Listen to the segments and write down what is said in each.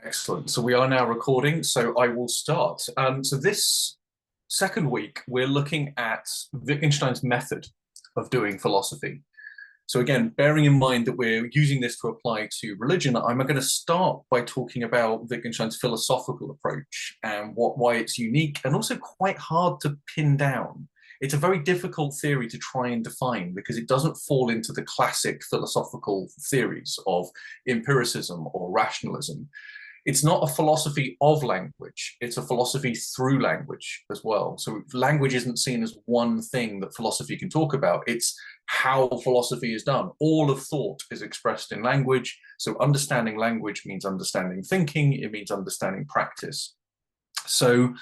Excellent. So we are now recording, so I will start. So this second week, we're looking at Wittgenstein's method of doing philosophy. So again, bearing in mind that we're using this to apply to religion, I'm going to start by talking about Wittgenstein's philosophical approach and why it's unique and also quite hard to pin down. It's a very difficult theory to try and define because it doesn't fall into the classic philosophical theories of empiricism or rationalism. It's not a philosophy of language, it's a philosophy through language as well. So language isn't seen as one thing that philosophy can talk about, it's how philosophy is done. All of thought is expressed in language. So understanding language means understanding thinking, it means understanding practice. So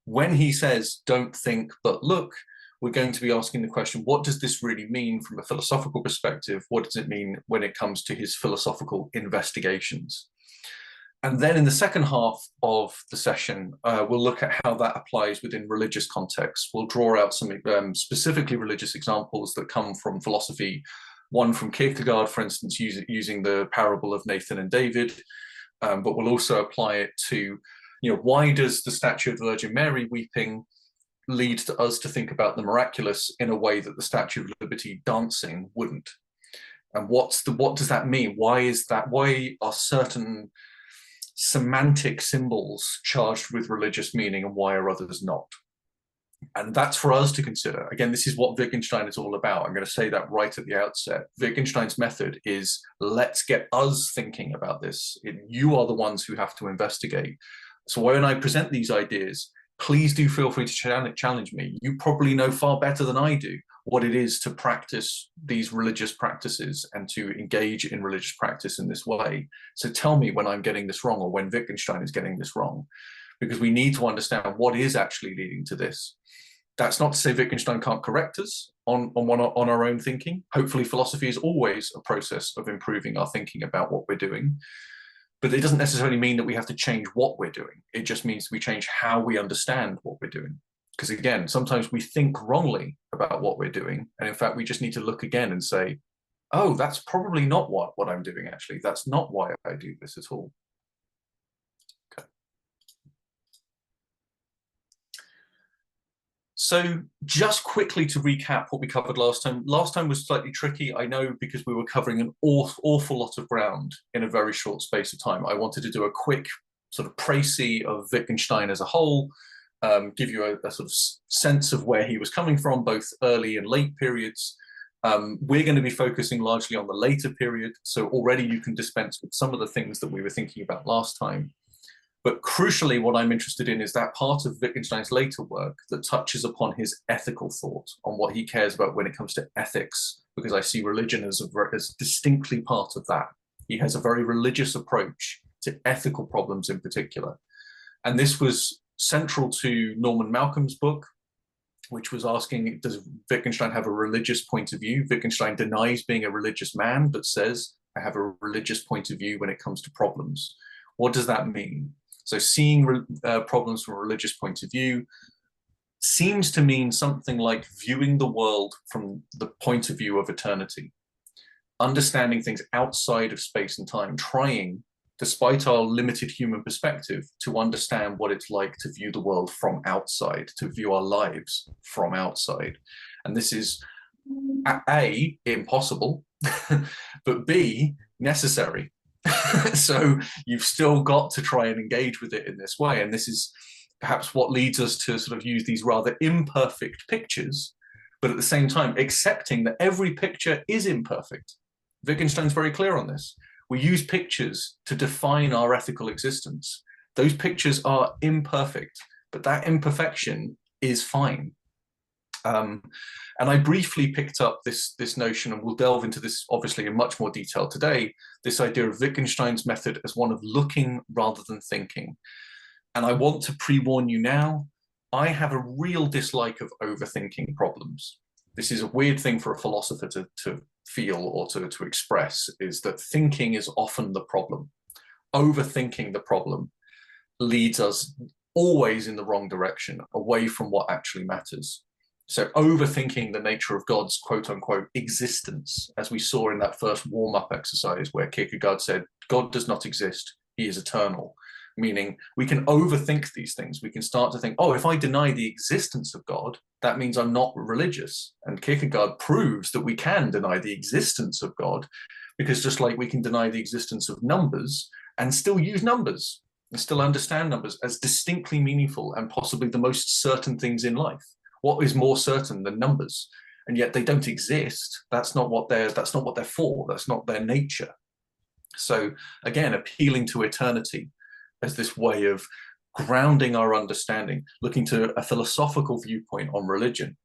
when he says, don't think but look, we're going to be asking the question, what does this really mean from a philosophical perspective? What does it mean when it comes to his philosophical investigations? And then in the second half of the session, we'll look at how that applies within religious contexts. We'll draw out some specifically religious examples that come from philosophy, one from Kierkegaard, for instance, using the parable of Nathan and David, but we'll also apply it to, why does the statue of the Virgin Mary weeping lead to us to think about the miraculous in a way that the Statue of Liberty dancing wouldn't? And what does that mean? Why is that? Why are certain semantic symbols charged with religious meaning and why are others not? And that's for us to consider. Again, this is what Wittgenstein is all about. I'm going to say that right at the outset. Wittgenstein's method is, let's get us thinking about this. You are the ones who have to investigate. So when I present these ideas, please do feel free to challenge me. You probably know far better than I do what it is to practice these religious practices and to engage in religious practice in this way. So tell me when I'm getting this wrong or when Wittgenstein is getting this wrong, because we need to understand what is actually leading to this. That's not to say Wittgenstein can't correct us on our own thinking. Hopefully philosophy is always a process of improving our thinking about what we're doing. But it doesn't necessarily mean that we have to change what we're doing. It just means we change how we understand what we're doing. Because again, sometimes we think wrongly about what we're doing. And in fact, we just need to look again and say, oh, that's probably not what I'm doing, actually. That's not why I do this at all. Okay. So just quickly to recap what we covered last time. Last time was slightly tricky, I know, because we were covering an awful lot of ground in a very short space of time. I wanted to do a quick sort of précis of Wittgenstein as a whole, give you a sort of sense of where he was coming from, both early and late periods. We're going to be focusing largely on the later period, so already you can dispense with some of the things that we were thinking about last time. But crucially, what I'm interested in is that part of Wittgenstein's later work that touches upon his ethical thought, on what he cares about when it comes to ethics, because I see religion as distinctly part of that. He has a very religious approach to ethical problems in particular. And this was central to Norman Malcolm's book, which was asking, does Wittgenstein have a religious point of view? Wittgenstein denies being a religious man, but says, I have a religious point of view when it comes to problems. What does that mean? So seeing problems from a religious point of view seems to mean something like viewing the world from the point of view of eternity, understanding things outside of space and time, trying, despite our limited human perspective, to understand what it's like to view the world from outside, to view our lives from outside. And this is A, impossible, but B, necessary. So you've still got to try and engage with it in this way. And this is perhaps what leads us to sort of use these rather imperfect pictures, but at the same time, accepting that every picture is imperfect. Wittgenstein's very clear on this. We use pictures to define our ethical existence. Those pictures are imperfect, but that imperfection is fine. And I briefly picked up this notion, and we'll delve into this obviously in much more detail today, this idea of Wittgenstein's method as one of looking rather than thinking. And I want to pre-warn you now, I have a real dislike of overthinking problems. This is a weird thing for a philosopher to feel or to express, is that thinking is often the problem. Overthinking the problem leads us always in the wrong direction, away from what actually matters. So overthinking the nature of God's quote unquote existence, as we saw in that first warm-up exercise where Kierkegaard said, God does not exist, he is eternal. meaning we can overthink these things. We can start to think, oh, if I deny the existence of God, that means I'm not religious. And Kierkegaard proves that we can deny the existence of God, because just like we can deny the existence of numbers and still use numbers and still understand numbers as distinctly meaningful and possibly the most certain things in life. What is more certain than numbers? And yet they don't exist. That's not what they're for. That's not their nature. So again, appealing to eternity as this way of grounding our understanding, looking to a philosophical viewpoint on religion,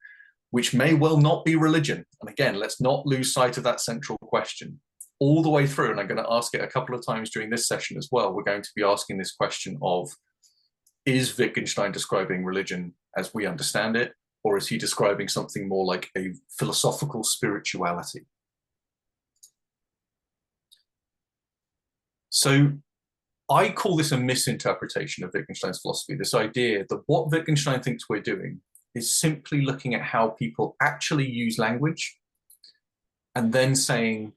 which may well not be religion. And again, let's not lose sight of that central question all the way through. And I'm going to ask it a couple of times during this session as well. We're going to be asking this question of, is Wittgenstein describing religion as we understand it, or is he describing something more like a philosophical spirituality? So I call this a misinterpretation of Wittgenstein's philosophy, this idea that what Wittgenstein thinks we're doing is simply looking at how people actually use language and then saying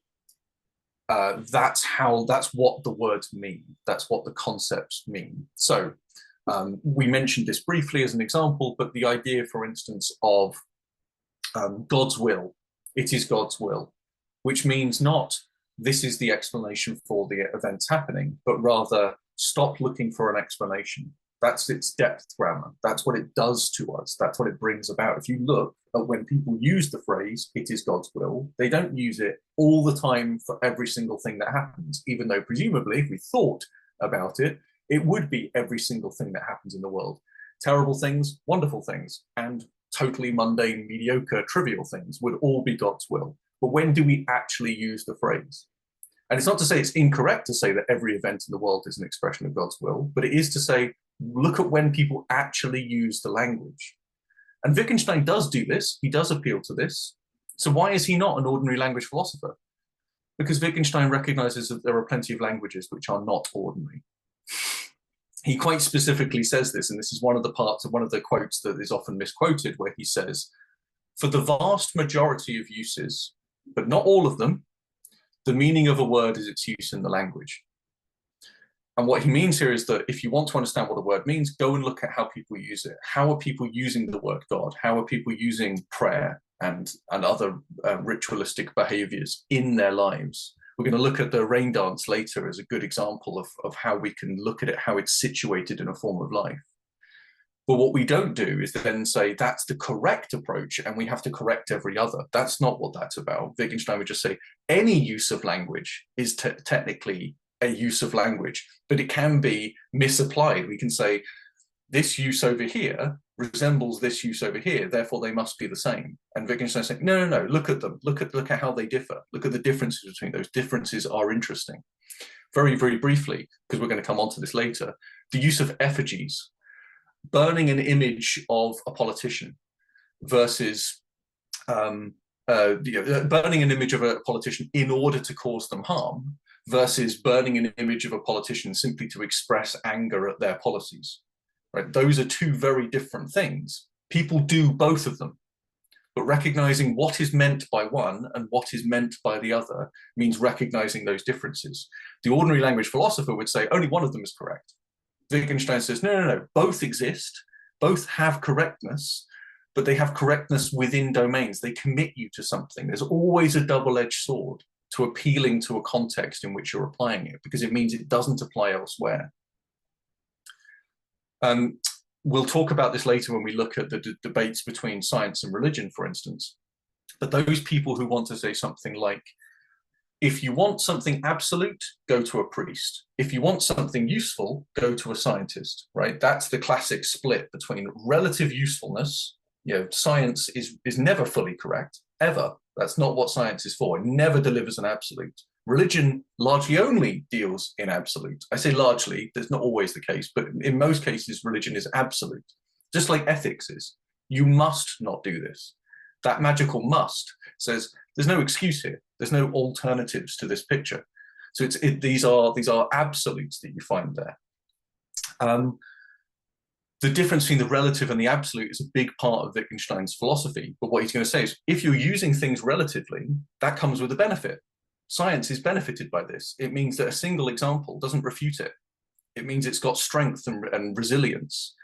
that's what the words mean, that's what the concepts mean. So we mentioned this briefly as an example, but the idea, for instance, of God's will, it is God's will, which means not this is the explanation for the events happening, but rather stop looking for an explanation. That's its depth grammar. That's what it does to us. That's what it brings about. If you look at when people use the phrase, it is God's will, they don't use it all the time for every single thing that happens, even though presumably if we thought about it, it would be every single thing that happens in the world. Terrible things, wonderful things, and totally mundane, mediocre, trivial things would all be God's will. But when do we actually use the phrase? And it's not to say it's incorrect to say that every event in the world is an expression of God's will, but it is to say, look at when people actually use the language. And Wittgenstein does do this. He does appeal to this. So why is he not an ordinary language philosopher? Because Wittgenstein recognizes that there are plenty of languages which are not ordinary. He quite specifically says this, and this is one of the parts of one of the quotes that is often misquoted, where he says, for the vast majority of uses, but not all of them, the meaning of a word is its use in the language. And what he means here is that if you want to understand what a word means, go and look at how people use it. How are people using the word God? How are people using prayer and other ritualistic behaviors in their lives? We're going to look at the rain dance later as a good example of how we can look at it, how it's situated in a form of life. But what we don't do is then say that's the correct approach and we have to correct every other. That's not what that's about. Wittgenstein would just say any use of language is technically a use of language, but it can be misapplied. We can say this use over here resembles this use over here, therefore they must be the same. And Wittgenstein saying, no, look at them. Look at how they differ. Look at the differences between those. Differences are interesting. Very, very briefly, because we're going to come on to this later, the use of effigies. Burning an image of a politician versus burning an image of a politician in order to cause them harm versus burning an image of a politician simply to express anger at their policies. Right? Those are two very different things. People do both of them, but recognizing what is meant by one and what is meant by the other means recognizing those differences. The ordinary language philosopher would say only one of them is correct. Wittgenstein says, no, both exist, both have correctness, but they have correctness within domains. They commit you to something. There's always a double-edged sword to appealing to a context in which you're applying it, because it means it doesn't apply elsewhere. We'll talk about this later when we look at the debates between science and religion, for instance. But those people who want to say something like, if you want something absolute, go to a priest. If you want something useful, go to a scientist, right? That's the classic split between relative usefulness. Science is never fully correct, ever. That's not what science is for. It never delivers an absolute. Religion largely only deals in absolute. I say largely, that's not always the case, but in most cases, religion is absolute, just like ethics is. You must not do this. That magical must says there's no excuse here. There's no alternatives to this picture. So these are absolutes that you find there. The difference between the relative and the absolute is a big part of Wittgenstein's philosophy. But what he's going to say is, if you're using things relatively, that comes with a benefit. Science is benefited by this. It means that a single example doesn't refute it. It means it's got strength and resilience.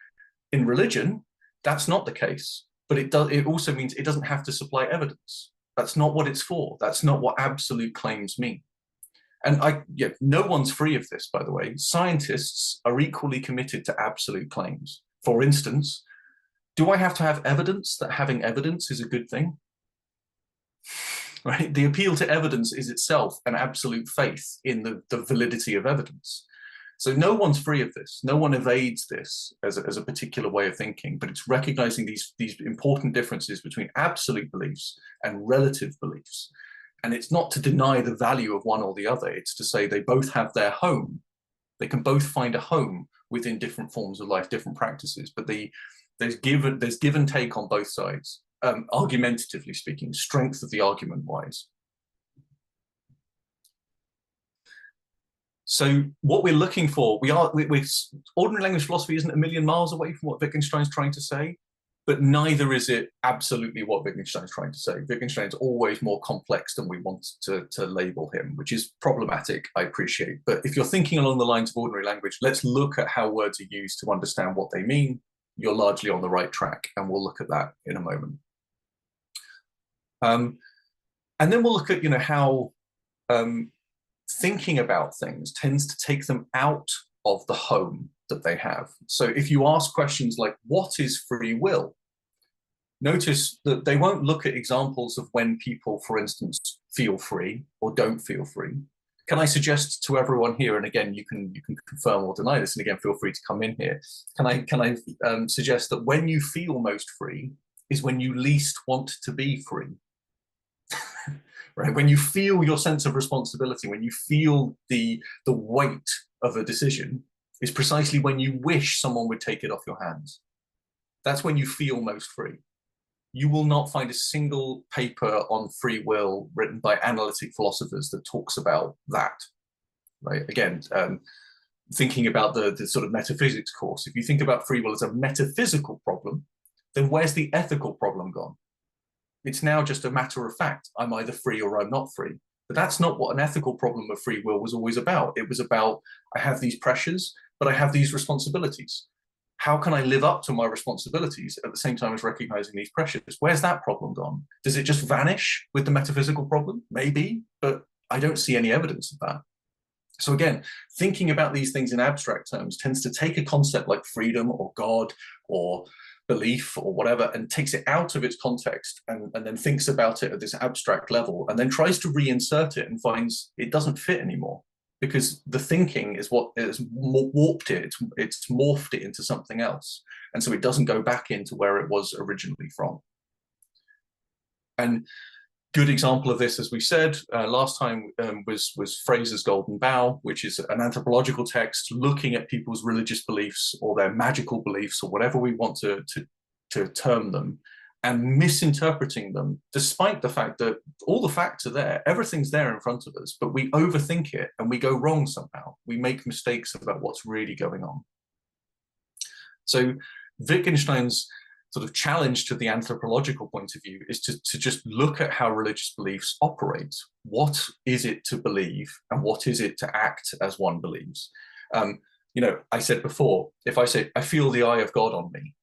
In religion, that's not the case, but it also means it doesn't have to supply evidence. That's not what it's for. That's not what absolute claims mean. And no one's free of this, by the way. Scientists are equally committed to absolute claims. For instance, do I have to have evidence that having evidence is a good thing? Right? The appeal to evidence is itself an absolute faith in the validity of evidence. So no one's free of this. No one evades this as a particular way of thinking, but it's recognizing these important differences between absolute beliefs and relative beliefs. And it's not to deny the value of one or the other. It's to say they both have their home. They can both find a home within different forms of life, different practices, but there's give and take on both sides, argumentatively speaking, strength of the argument wise. So what we're looking for, ordinary language philosophy isn't a million miles away from what Wittgenstein's trying to say, but neither is it absolutely what Wittgenstein's trying to say. Wittgenstein's always more complex than we want to label him, which is problematic, I appreciate. But if you're thinking along the lines of ordinary language, let's look at how words are used to understand what they mean. You're largely on the right track, and we'll look at that in a moment. And then we'll look at, how thinking about things tends to take them out of the home that they have. So if you ask questions like, what is free will? Notice that they won't look at examples of when people, for instance, feel free or don't feel free. Can I suggest to everyone here, and again, you can confirm or deny this, and again, feel free to come in here. Can I suggest that when you feel most free is when you least want to be free? Right? When you feel your sense of responsibility, when you feel the weight of a decision, is precisely when you wish someone would take it off your hands. That's when you feel most free. You will not find a single paper on free will written by analytic philosophers that talks about that. Right? Again, thinking about the sort of metaphysics course, if you think about free will as a metaphysical problem, then where's the ethical problem gone? It's now just a matter of fact. I'm either free or I'm not free. But that's not what an ethical problem of free will was always about. It was about, I have these pressures, but I have these responsibilities. How can I live up to my responsibilities at the same time as recognizing these pressures? Where's that problem gone? Does it just vanish with the metaphysical problem? Maybe, but I don't see any evidence of that. So again, thinking about these things in abstract terms tends to take a concept like freedom or God or belief or whatever and takes it out of its context and then thinks about it at this abstract level and then tries to reinsert it and finds it doesn't fit anymore because the thinking is what has warped it, it's morphed it into something else. And so it doesn't go back into where it was originally from. And good example of this, as we said last time, was Fraser's Golden Bough, which is an anthropological text looking at people's religious beliefs or their magical beliefs or whatever we want to term them, and misinterpreting them, despite the fact that all the facts are there, everything's there in front of us, but we overthink it and we go wrong somehow. We make mistakes about what's really going on. So Wittgenstein's sort of challenge to the anthropological point of view is to just look at how religious beliefs operate. What is it to believe and what is it to act as one believes? I said before, if I say, I feel the eye of God on me,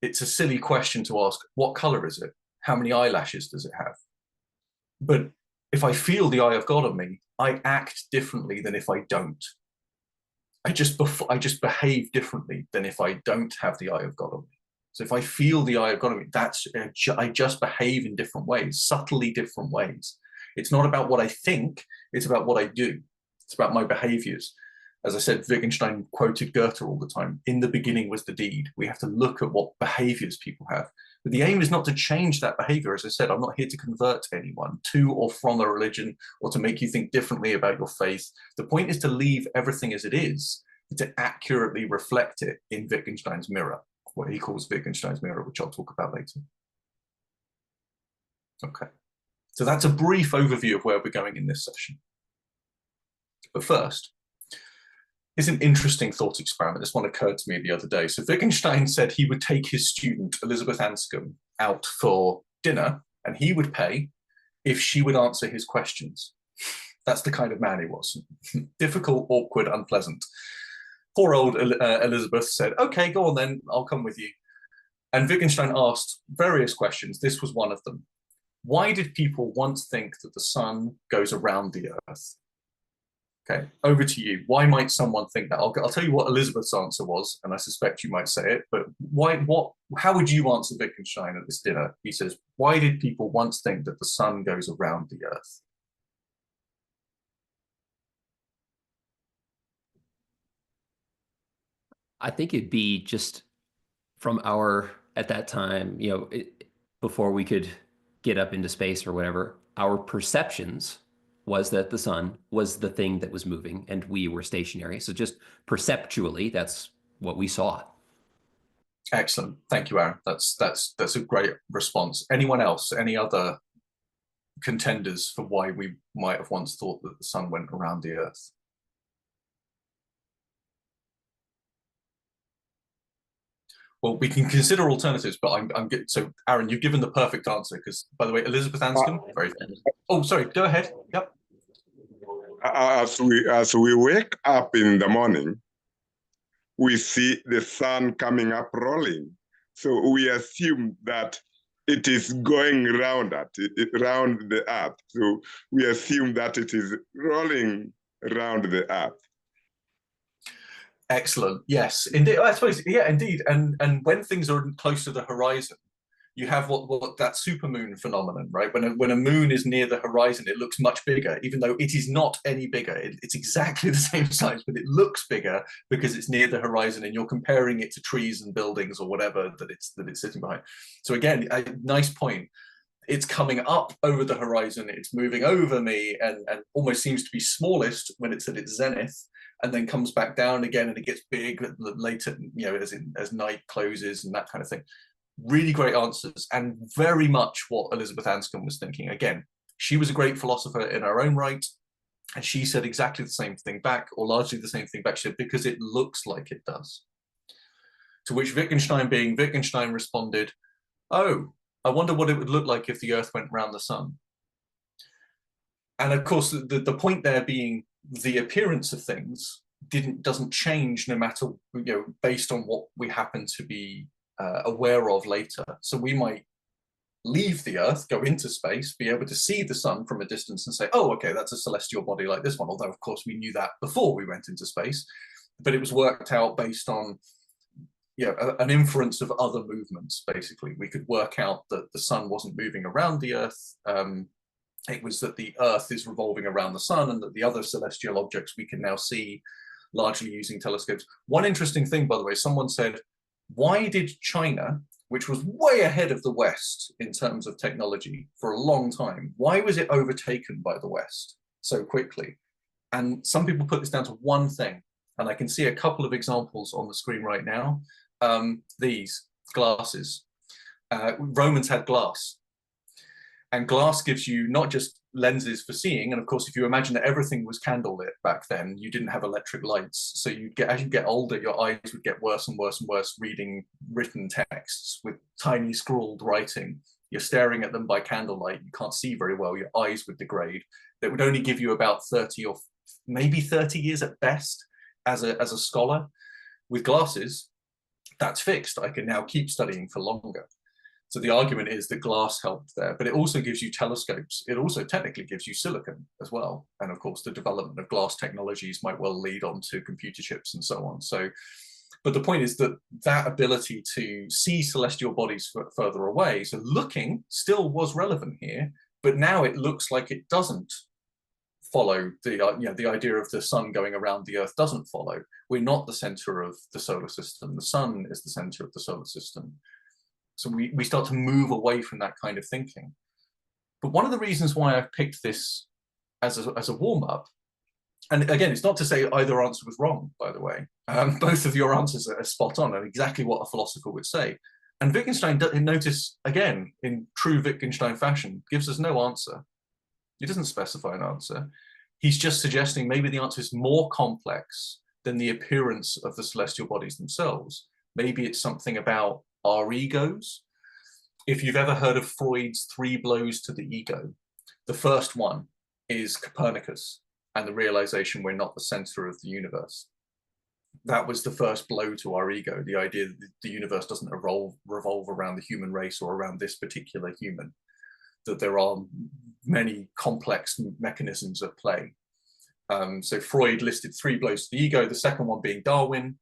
it's a silly question to ask, what color is it? How many eyelashes does it have? But if I feel the eye of God on me, I act differently than if I don't. I just behave differently than if I don't have the eye of God on me. So if I feel the eye of God on me, I just behave in different ways, subtly different ways. It's not about what I think, it's about what I do. It's about my behaviors. As I said, Wittgenstein quoted Goethe all the time. In the beginning was the deed. We have to look at what behaviors people have. But the aim is not to change that behavior. As I said, I'm not here to convert anyone to or from a religion or to make you think differently about your faith. The point is to leave everything as it is, but to accurately reflect it in Wittgenstein's mirror, what he calls Wittgenstein's mirror, which I'll talk about later. Okay, so that's a brief overview of where we're going in this session. But first, here's an interesting thought experiment. This one occurred to me the other day. So Wittgenstein said he would take his student, Elizabeth Anscombe, out for dinner, and he would pay if she would answer his questions. That's the kind of man he was. Difficult, awkward, unpleasant. poor old Elizabeth said, okay, go on then, I'll come with you. And Wittgenstein asked various questions. This was one of them. Why did people once think that the sun goes around the earth? Okay, over to you. Why might someone think that? I'll tell you what Elizabeth's answer was, and I suspect you might say it, but why, how would you answer Wittgenstein at this dinner? He says, why did people once think that the sun goes around the earth? I think it'd be just from our, at that time, before we could get up into space or whatever, our perceptions was that the sun was the thing that was moving and we were stationary. So just perceptually, that's what we saw. Excellent. Thank you, Aaron. That's a great response. Anyone else? Any other contenders for why we might have once thought that the sun went around the earth? Well, we can consider alternatives, but I'm good. So, Aaron, you've given the perfect answer because, by the way, Elizabeth Anscombe, very famous. Oh, sorry, go ahead. Yep. As we wake up in the morning, we see the sun coming up rolling. So we assume that it is going around around the earth. So we assume that it is rolling around the earth. Excellent. Yes, indeed. I suppose, yeah, indeed. And when things are close to the horizon, you have what that supermoon phenomenon, right? When a moon is near the horizon, it looks much bigger, even though it is not any bigger. It's exactly the same size, but it looks bigger because it's near the horizon, and you're comparing it to trees and buildings or whatever that it's sitting behind. So again, a nice point. It's coming up over the horizon, it's moving over me, and almost seems to be smallest when it's at its zenith, and then comes back down again, and it gets big later, as night closes and that kind of thing. Really great answers, and very much what Elizabeth Anscombe was thinking. Again, she was a great philosopher in her own right, and she said exactly the same thing back, or largely the same thing back. She said, because it looks like it does. To which Wittgenstein, being Wittgenstein, responded, oh, I wonder what it would look like if the earth went round the sun. And of course, the point there being the appearance of things doesn't change no matter, based on what we happen to be aware of later. So we might leave the earth, go into space, be able to see the sun from a distance and say, oh, okay, that's a celestial body like this one. Although, of course, we knew that before we went into space, but it was worked out based on an inference of other movements. Basically, we could work out that the sun wasn't moving around the earth. It was that the earth is revolving around the sun, and that the other celestial objects we can now see largely using telescopes. One interesting thing, by the way, someone said, why did China, which was way ahead of the West in terms of technology for a long time, why was it overtaken by the West so quickly? And some people put this down to one thing, and I can see a couple of examples on the screen right now. These glasses. Romans had glass, and glass gives you not just lenses for seeing, and of course, if you imagine that everything was candlelit back then, you didn't have electric lights, so as you get older, your eyes would get worse and worse and worse reading written texts with tiny scrawled writing. You're staring at them by candlelight, you can't see very well, your eyes would degrade. That would only give you about 30 or maybe 30 years at best as a scholar. With glasses, that's fixed. I can now keep studying for longer. So the argument is that glass helped there, but it also gives you telescopes. It also technically gives you silicon as well. And of course, the development of glass technologies might well lead on to computer chips and so on. So, but the point is that that ability to see celestial bodies further away, so looking still was relevant here, but now it looks like it doesn't follow the idea of the sun going around the earth doesn't follow. We're not the center of the solar system. The sun is the center of the solar system. So we start to move away from that kind of thinking. But one of the reasons why I've picked this as a warm-up, and again, it's not to say either answer was wrong, by the way. Both of your answers are spot on and exactly what a philosopher would say. And Wittgenstein, notice again, in true Wittgenstein fashion, gives us no answer. He doesn't specify an answer. He's just suggesting maybe the answer is more complex than the appearance of the celestial bodies themselves. Maybe it's something about our egos. If you've ever heard of Freud's 3 blows to the ego, the first one is Copernicus and the realization we're not the center of the universe. That was the first blow to our ego, the idea that the universe doesn't revolve around the human race or around this particular human, that there are many complex mechanisms at play. So Freud listed 3 blows to the ego, the second one being Darwin,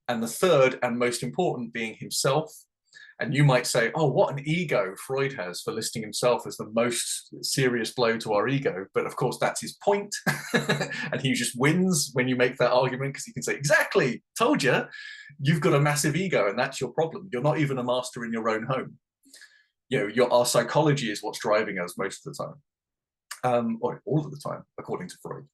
and the third and most important being himself. And you might say, oh, what an ego Freud has for listing himself as the most serious blow to our ego. But of course, that's his point. And he just wins when you make that argument, because he can say, exactly, told you, you've got a massive ego and that's your problem. You're not even a master in your own home. You know, our psychology is what's driving us most of the time, or all of the time, according to Freud.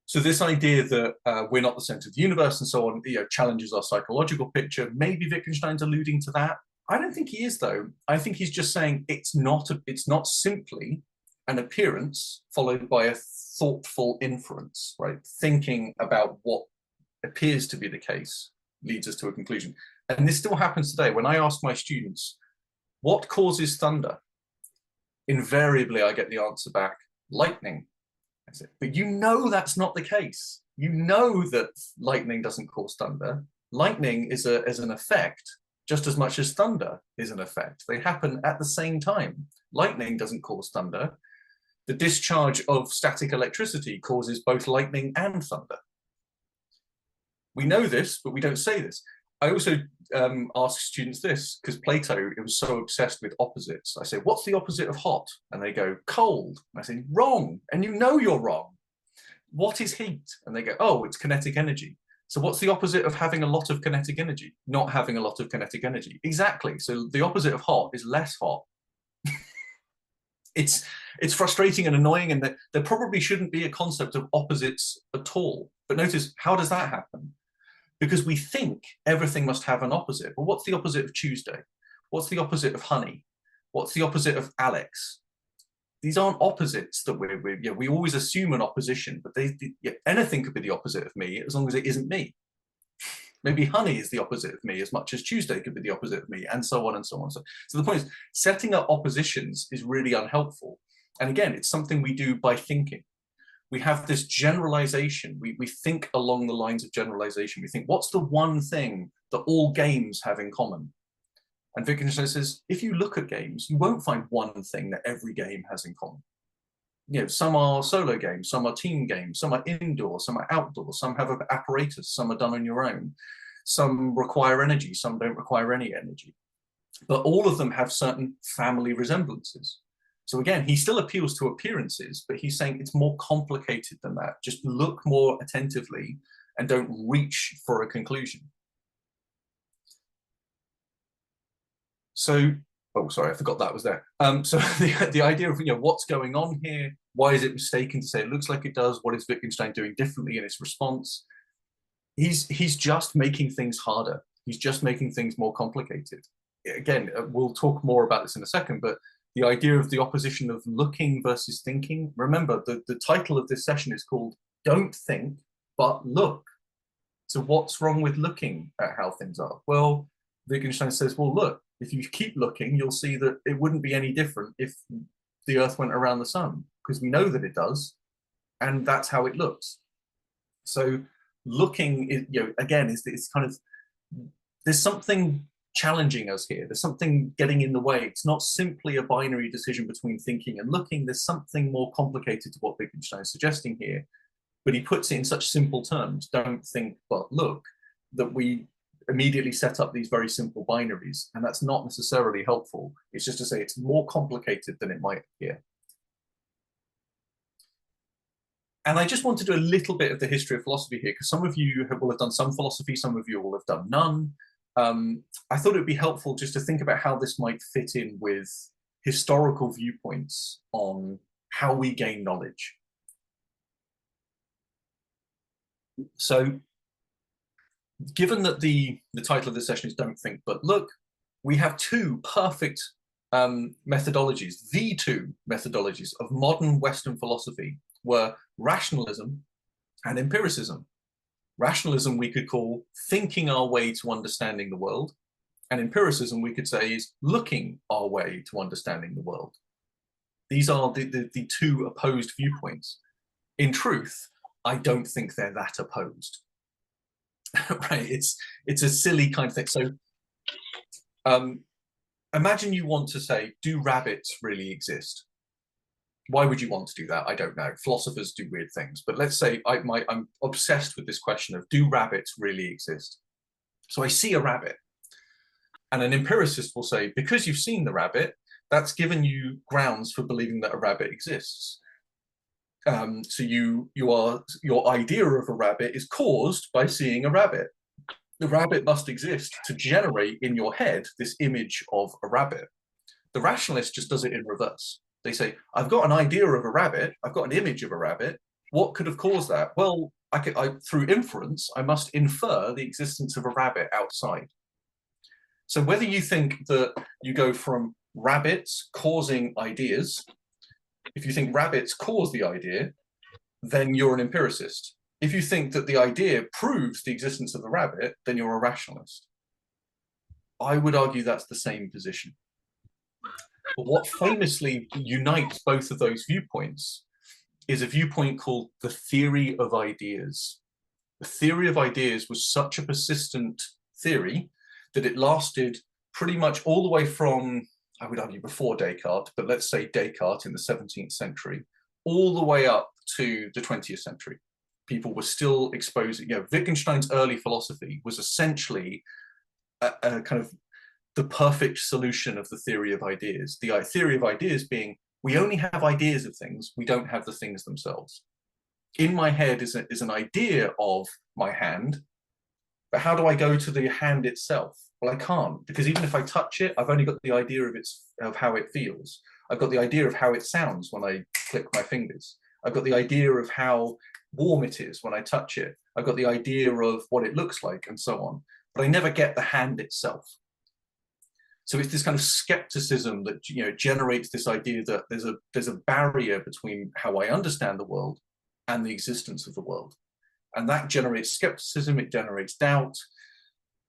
So this idea that we're not the center of the universe and so on, challenges our psychological picture. Maybe Wittgenstein's alluding to that. I don't think he is, though. I think he's just saying it's not simply an appearance followed by a thoughtful inference, right? Thinking about what appears to be the case leads us to a conclusion. And this still happens today. When I ask my students, what causes thunder? Invariably, I get the answer back, lightning. But you know that's not the case. You know that lightning doesn't cause thunder. Lightning is an effect just as much as thunder is an effect. They happen at the same time. Lightning doesn't cause thunder. The discharge of static electricity causes both lightning and thunder. We know this, but we don't say this. I also ask students this, because Plato was so obsessed with opposites. I say, what's the opposite of hot? And they go, cold. And I say, wrong. And you know you're wrong. What is heat? And they go, oh, it's kinetic energy. So what's the opposite of having a lot of kinetic energy? Not having a lot of kinetic energy. Exactly. So the opposite of hot is less hot. It's frustrating and annoying, and there probably shouldn't be a concept of opposites at all. But notice, how does that happen? Because we think everything must have an opposite. But what's the opposite of Tuesday? What's the opposite of honey? What's the opposite of Alex? These aren't opposites that we always assume an opposition, but anything could be the opposite of me as long as it isn't me. Maybe honey is the opposite of me as much as Tuesday could be the opposite of me, and so on and so on. So the point is, setting up oppositions is really unhelpful. And again, it's something we do by thinking. We have this generalization. We think along the lines of generalization. We think, what's the one thing that all games have in common? And Wittgenstein says, if you look at games, you won't find one thing that every game has in common. Some are solo games, some are team games, some are indoor, some are outdoor, some have an apparatus, some are done on your own, some require energy, some don't require any energy. But all of them have certain family resemblances. So again, he still appeals to appearances, but he's saying it's more complicated than that. Just look more attentively and don't reach for a conclusion. So, oh, sorry, I forgot that was there. So the idea of what's going on here, why is it mistaken to say it looks like it does? What is Wittgenstein doing differently in his response? He's just making things harder. He's just making things more complicated. Again, we'll talk more about this in a second, but the idea of the opposition of looking versus thinking. Remember, the title of this session is called Don't Think, But Look. So what's wrong with looking at how things are? Well, Wittgenstein says, well, look, if you keep looking, you'll see that it wouldn't be any different if the Earth went around the sun, because we know that it does, and that's how it looks. So looking, again, is kind of, there's something challenging us here. There's something getting in the way. It's not simply a binary decision between thinking and looking. There's something more complicated to what Wittgenstein is suggesting here, but he puts it in such simple terms, don't think but look, that we immediately set up these very simple binaries, and that's not necessarily helpful. It's just to say it's more complicated than it might appear. And I just want to do a little bit of the history of philosophy here, because some of you will have done some philosophy, some of you will have done none. I thought it would be helpful just to think about how this might fit in with historical viewpoints on how we gain knowledge. So, given that the title of this session is Don't Think But Look, we have two perfect methodologies. The two methodologies of modern Western philosophy were rationalism and empiricism. Rationalism we could call thinking our way to understanding the world, and empiricism we could say is looking our way to understanding the world. These are the two opposed viewpoints. In truth, I don't think they're that opposed. right? It's a silly kind of thing. So imagine you want to say, do rabbits really exist? Why would you want to do that? I don't know. Philosophers do weird things, but let's say I'm obsessed with this question of, do rabbits really exist? So I see a rabbit, and an empiricist will say, because you've seen the rabbit, that's given you grounds for believing that a rabbit exists. So your idea of a rabbit is caused by seeing a rabbit. The rabbit must exist to generate in your head this image of a rabbit. The rationalist just does it in reverse. They say, I've got an idea of a rabbit, I've got an image of a rabbit. What could have caused that? Well, through inference, I must infer the existence of a rabbit outside. So whether you think that you go from rabbits causing ideas, if you think rabbits cause the idea, then you're an empiricist. If you think that the idea proves the existence of the rabbit, then you're a rationalist. I would argue that's the same position. But what famously unites both of those viewpoints is a viewpoint called the theory of ideas. The theory of ideas was such a persistent theory that it lasted pretty much all the way from, I would argue, before Descartes, but let's say Descartes in the 17th century, all the way up to the 20th century. People were still exposing, Wittgenstein's early philosophy was essentially a kind of the perfect solution of the theory of ideas. The theory of ideas being, we only have ideas of things, we don't have the things themselves. In my head is an idea of my hand, but how do I go to the hand itself? Well, I can't, because even if I touch it, I've only got the idea of how it feels. I've got the idea of how it sounds when I click my fingers. I've got the idea of how warm it is when I touch it. I've got the idea of what it looks like and so on, but I never get the hand itself. So it's this kind of skepticism that generates this idea that there's a barrier between how I understand the world and the existence of the world. And that generates skepticism, it generates doubt.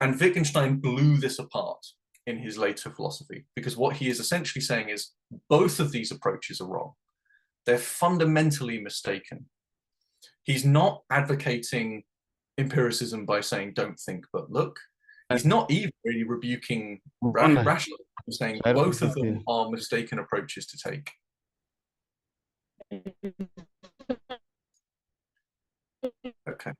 And Wittgenstein blew this apart in his later philosophy, because what he is essentially saying is both of these approaches are wrong. They're fundamentally mistaken. He's not advocating empiricism by saying, don't think, but look. He's not even really rebuking rationalism, saying both of them are mistaken approaches to take. Okay.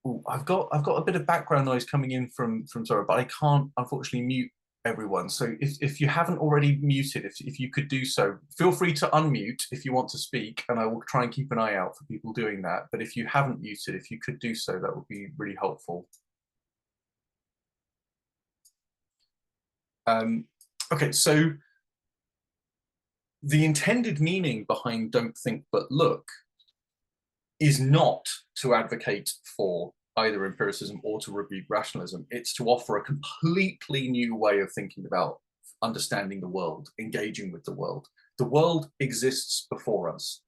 Ooh, I've got a bit of background noise coming in from Zora, but I can't unfortunately mute everyone. So if you haven't already muted, if you could do so, feel free to unmute if you want to speak, and I will try and keep an eye out for people doing that. But if you haven't muted, if you could do so, that would be really helpful. Okay, so the intended meaning behind don't think but look is not to advocate for either empiricism or to rebuke rationalism. It's to offer a completely new way of thinking about understanding the world, engaging with the world. The world exists before us.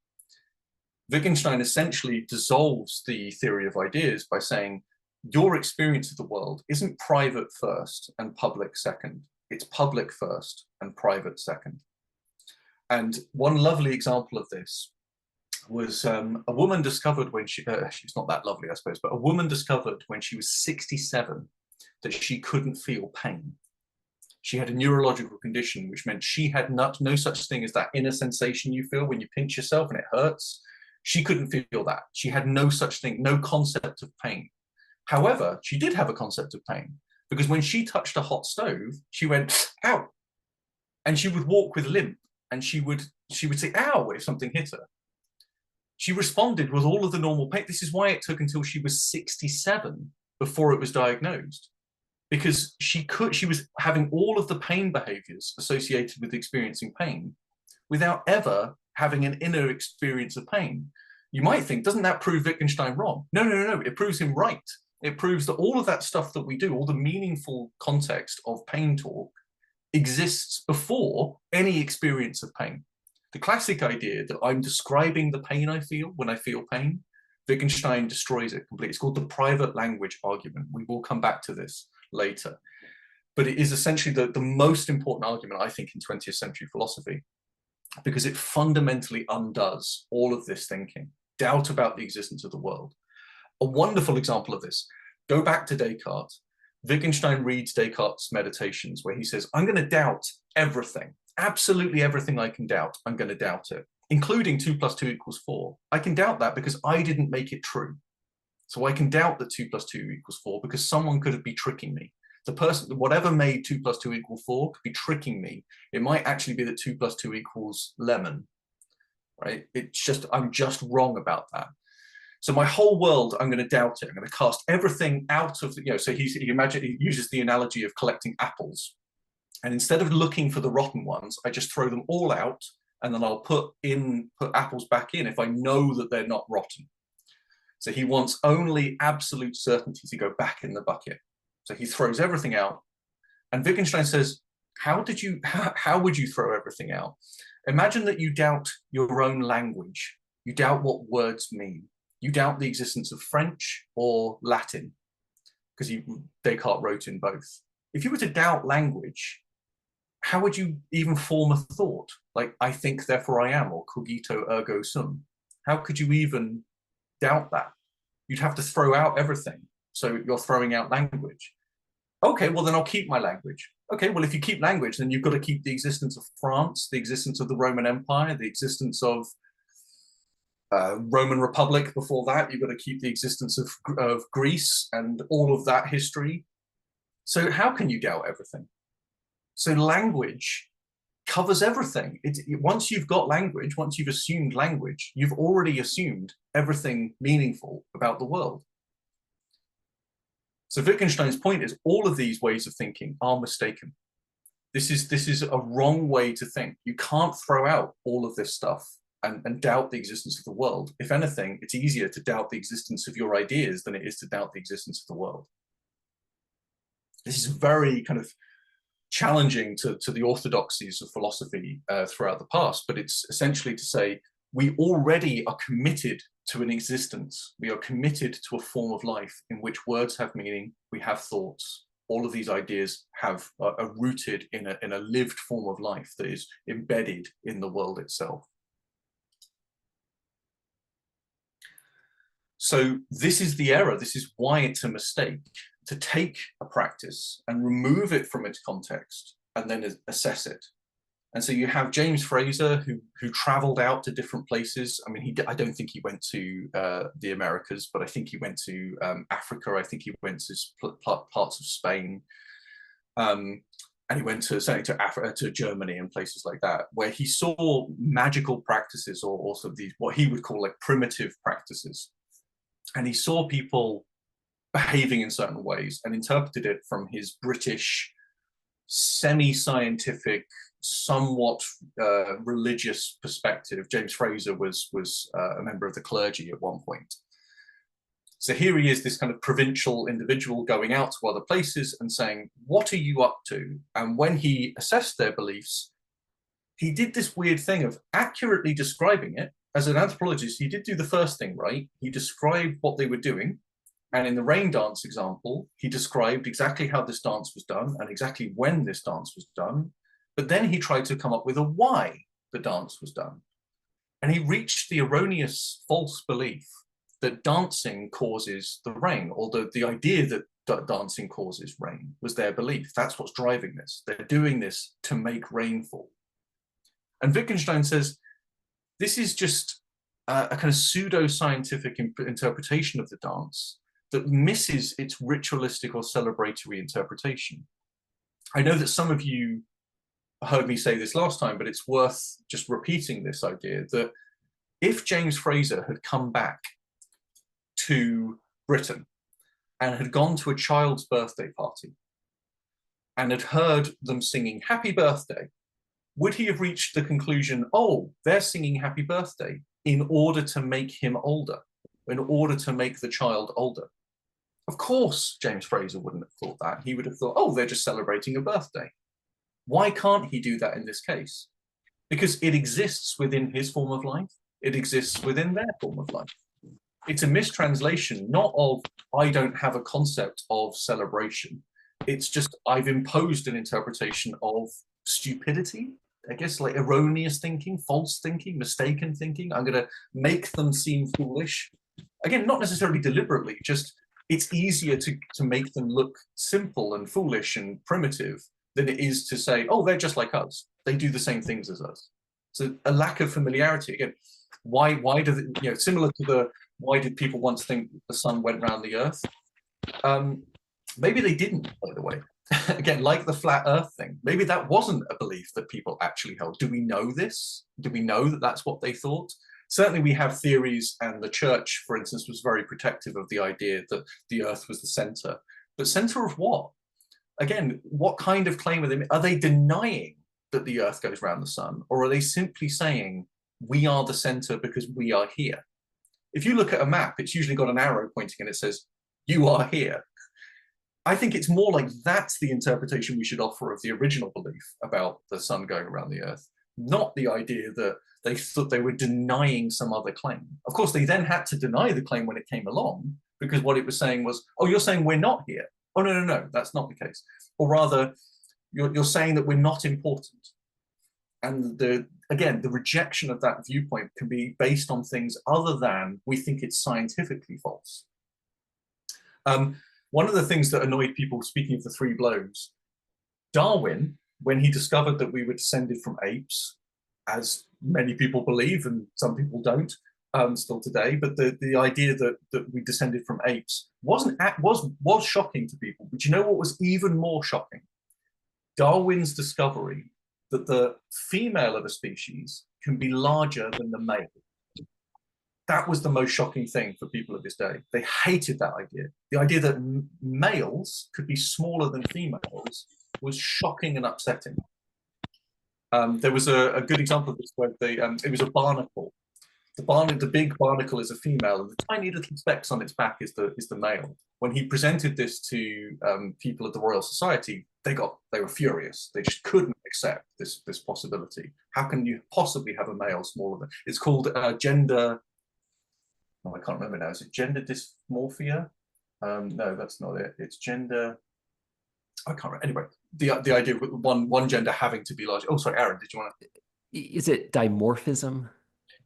Wittgenstein essentially dissolves the theory of ideas by saying, your experience of the world isn't private first and public second. It's public first and private second. And one lovely example of this was a woman discovered when she's not that lovely, I suppose, but a woman discovered when she was 67 that she couldn't feel pain. She had a neurological condition, which meant she had no such thing as that inner sensation you feel when you pinch yourself and it hurts. She couldn't feel that. She had no such thing, no concept of pain. However, she did have a concept of pain, because when she touched a hot stove, she went, ow. And she would walk with limp, and she would say, ow, if something hit her. She responded with all of the normal pain. This is why it took until she was 67 before it was diagnosed, because she was having all of the pain behaviors associated with experiencing pain without ever having an inner experience of pain. You might think, doesn't that prove Wittgenstein wrong? No, no, no, no, it proves him right. It proves that all of that stuff that we do, all the meaningful context of pain talk, exists before any experience of pain. The classic idea that I'm describing the pain I feel when I feel pain, Wittgenstein destroys it completely. It's called the private language argument. We will come back to this later. But it is essentially the most important argument, I think, in 20th century philosophy, because it fundamentally undoes all of this thinking. doubt about the existence of the world. A wonderful example of this, go back to Descartes. Wittgenstein reads Descartes' Meditations, where he says, I'm going to doubt everything, absolutely everything I can doubt, I'm going to doubt it, including 2 + 2 = 4. I can doubt that because I didn't make it true. So I can doubt that 2 + 2 = 4 because someone could be tricking me. The person, whatever made 2 + 2 = 4 could be tricking me. It might actually be that 2 + 2 = lemon, right? It's just, I'm just wrong about that. So my whole world, I'm going to doubt it. I'm going to cast everything out of the, so he uses the analogy of collecting apples. And instead of looking for the rotten ones, I just throw them all out, and then I'll put apples back in if I know that they're not rotten. So he wants only absolute certainty to go back in the bucket. So he throws everything out. And Wittgenstein says, how would you throw everything out? Imagine that you doubt your own language. You doubt what words mean. You doubt the existence of French or Latin, because Descartes wrote in both. If you were to doubt language, how would you even form a thought? Like, I think, therefore I am, or cogito ergo sum. How could you even doubt that? You'd have to throw out everything. So you're throwing out language. Okay, well then I'll keep my language. Okay, well if you keep language, then you've got to keep the existence of France, the existence of the Roman Empire, the existence of Roman Republic before that. You've got to keep the existence of Greece and all of that history. So how can you doubt everything? So language covers everything. Once you've got language, once you've assumed language, you've already assumed everything meaningful about the world. So Wittgenstein's point is all of these ways of thinking are mistaken. This is a wrong way to think. You can't throw out all of this stuff and doubt the existence of the world. If anything, it's easier to doubt the existence of your ideas than it is to doubt the existence of the world. This is very kind of challenging to the orthodoxies of philosophy throughout the past, but it's essentially to say we already are committed to an existence. We are committed to a form of life in which words have meaning, we have thoughts. All of these ideas are rooted in a lived form of life that is embedded in the world itself. So this is the error. This is why it's a mistake to take a practice and remove it from its context and then assess it. And so you have James Fraser, who traveled out to different places. I mean, I don't think he went to the Americas, but I think he went to Africa. I think he went to parts of Spain. And he went certainly to Africa, to Germany and places like that, where he saw magical practices, or also these, what he would call like primitive practices. And he saw people behaving in certain ways and interpreted it from his British, semi-scientific, somewhat religious perspective. James Fraser was a member of the clergy at one point. So here he is, this kind of provincial individual going out to other places and saying, what are you up to? And when he assessed their beliefs, he did this weird thing of accurately describing it. As an anthropologist, he did do the first thing right. He described what they were doing. And in the rain dance example, he described exactly how this dance was done and exactly when this dance was done. But then he tried to come up with a why the dance was done. And he reached the erroneous false belief that dancing causes the rain, although the idea that dancing causes rain was their belief. That's what's driving this. They're doing this to make rain fall. And Wittgenstein says, this is just a kind of pseudo-scientific interpretation of the dance that misses its ritualistic or celebratory interpretation. I know that some of you heard me say this last time, but it's worth just repeating this idea that if James Fraser had come back to Britain and had gone to a child's birthday party and had heard them singing happy birthday, would he have reached the conclusion, oh, they're singing happy birthday in order to make him older, in order to make the child older? Of course, James Fraser wouldn't have thought that. He would have thought, oh, they're just celebrating a birthday. Why can't he do that in this case? Because it exists within his form of life. It exists within their form of life. It's a mistranslation, not of, I don't have a concept of celebration. It's just, I've imposed an interpretation of stupidity I guess, like erroneous thinking, false thinking, mistaken thinking. I'm going to make them seem foolish. Again, not necessarily deliberately, just it's easier to make them look simple and foolish and primitive than it is to say, oh, they're just like us. They do the same things as us. So a lack of familiarity. Again, why does it, you know, similar to the, why did people once think the sun went round the earth? Maybe they didn't, by the way. Again, like the flat earth thing, maybe that wasn't a belief that people actually held. Do we know this? Do we know that that's what they thought? Certainly we have theories, and the church, for instance, was very protective of the idea that the earth was the center. But center of what? Again, what kind of claim are they? Are they denying that the earth goes around the sun? Or are they simply saying, we are the center because we are here? If you look at a map, it's usually got an arrow pointing and it says, you are here. I think it's more like that's the interpretation we should offer of the original belief about the sun going around the earth, not the idea that they thought they were denying some other claim. Of course, they then had to deny the claim when it came along, because what it was saying was, oh, you're saying we're not here. Oh, no, no, no, that's not the case. Or rather, you're saying that we're not important. And again, the rejection of that viewpoint can be based on things other than we think it's scientifically false. One of the things that annoyed people, speaking of the three blows, Darwin, when he discovered that we were descended from apes, as many people believe and some people don't still today, but the idea that we descended from apes was shocking to people. But you know what was even more shocking? Darwin's discovery that the female of a species can be larger than the male. That was the most shocking thing for people of his day. They hated that idea. The idea that males could be smaller than females was shocking and upsetting. There was a good example of this where it was a barnacle. The big barnacle is a female, and the tiny little specks on its back is the male. When he presented this to people at the Royal Society, they were furious. They just couldn't accept this possibility. How can you possibly have a male smaller than? It's called gender. Oh, I can't remember now. Is it gender dysmorphia? No, that's not it. It's gender. I can't remember. Anyway, the idea of one gender having to be large. Oh, sorry, Aaron, did you want to? Is it dimorphism?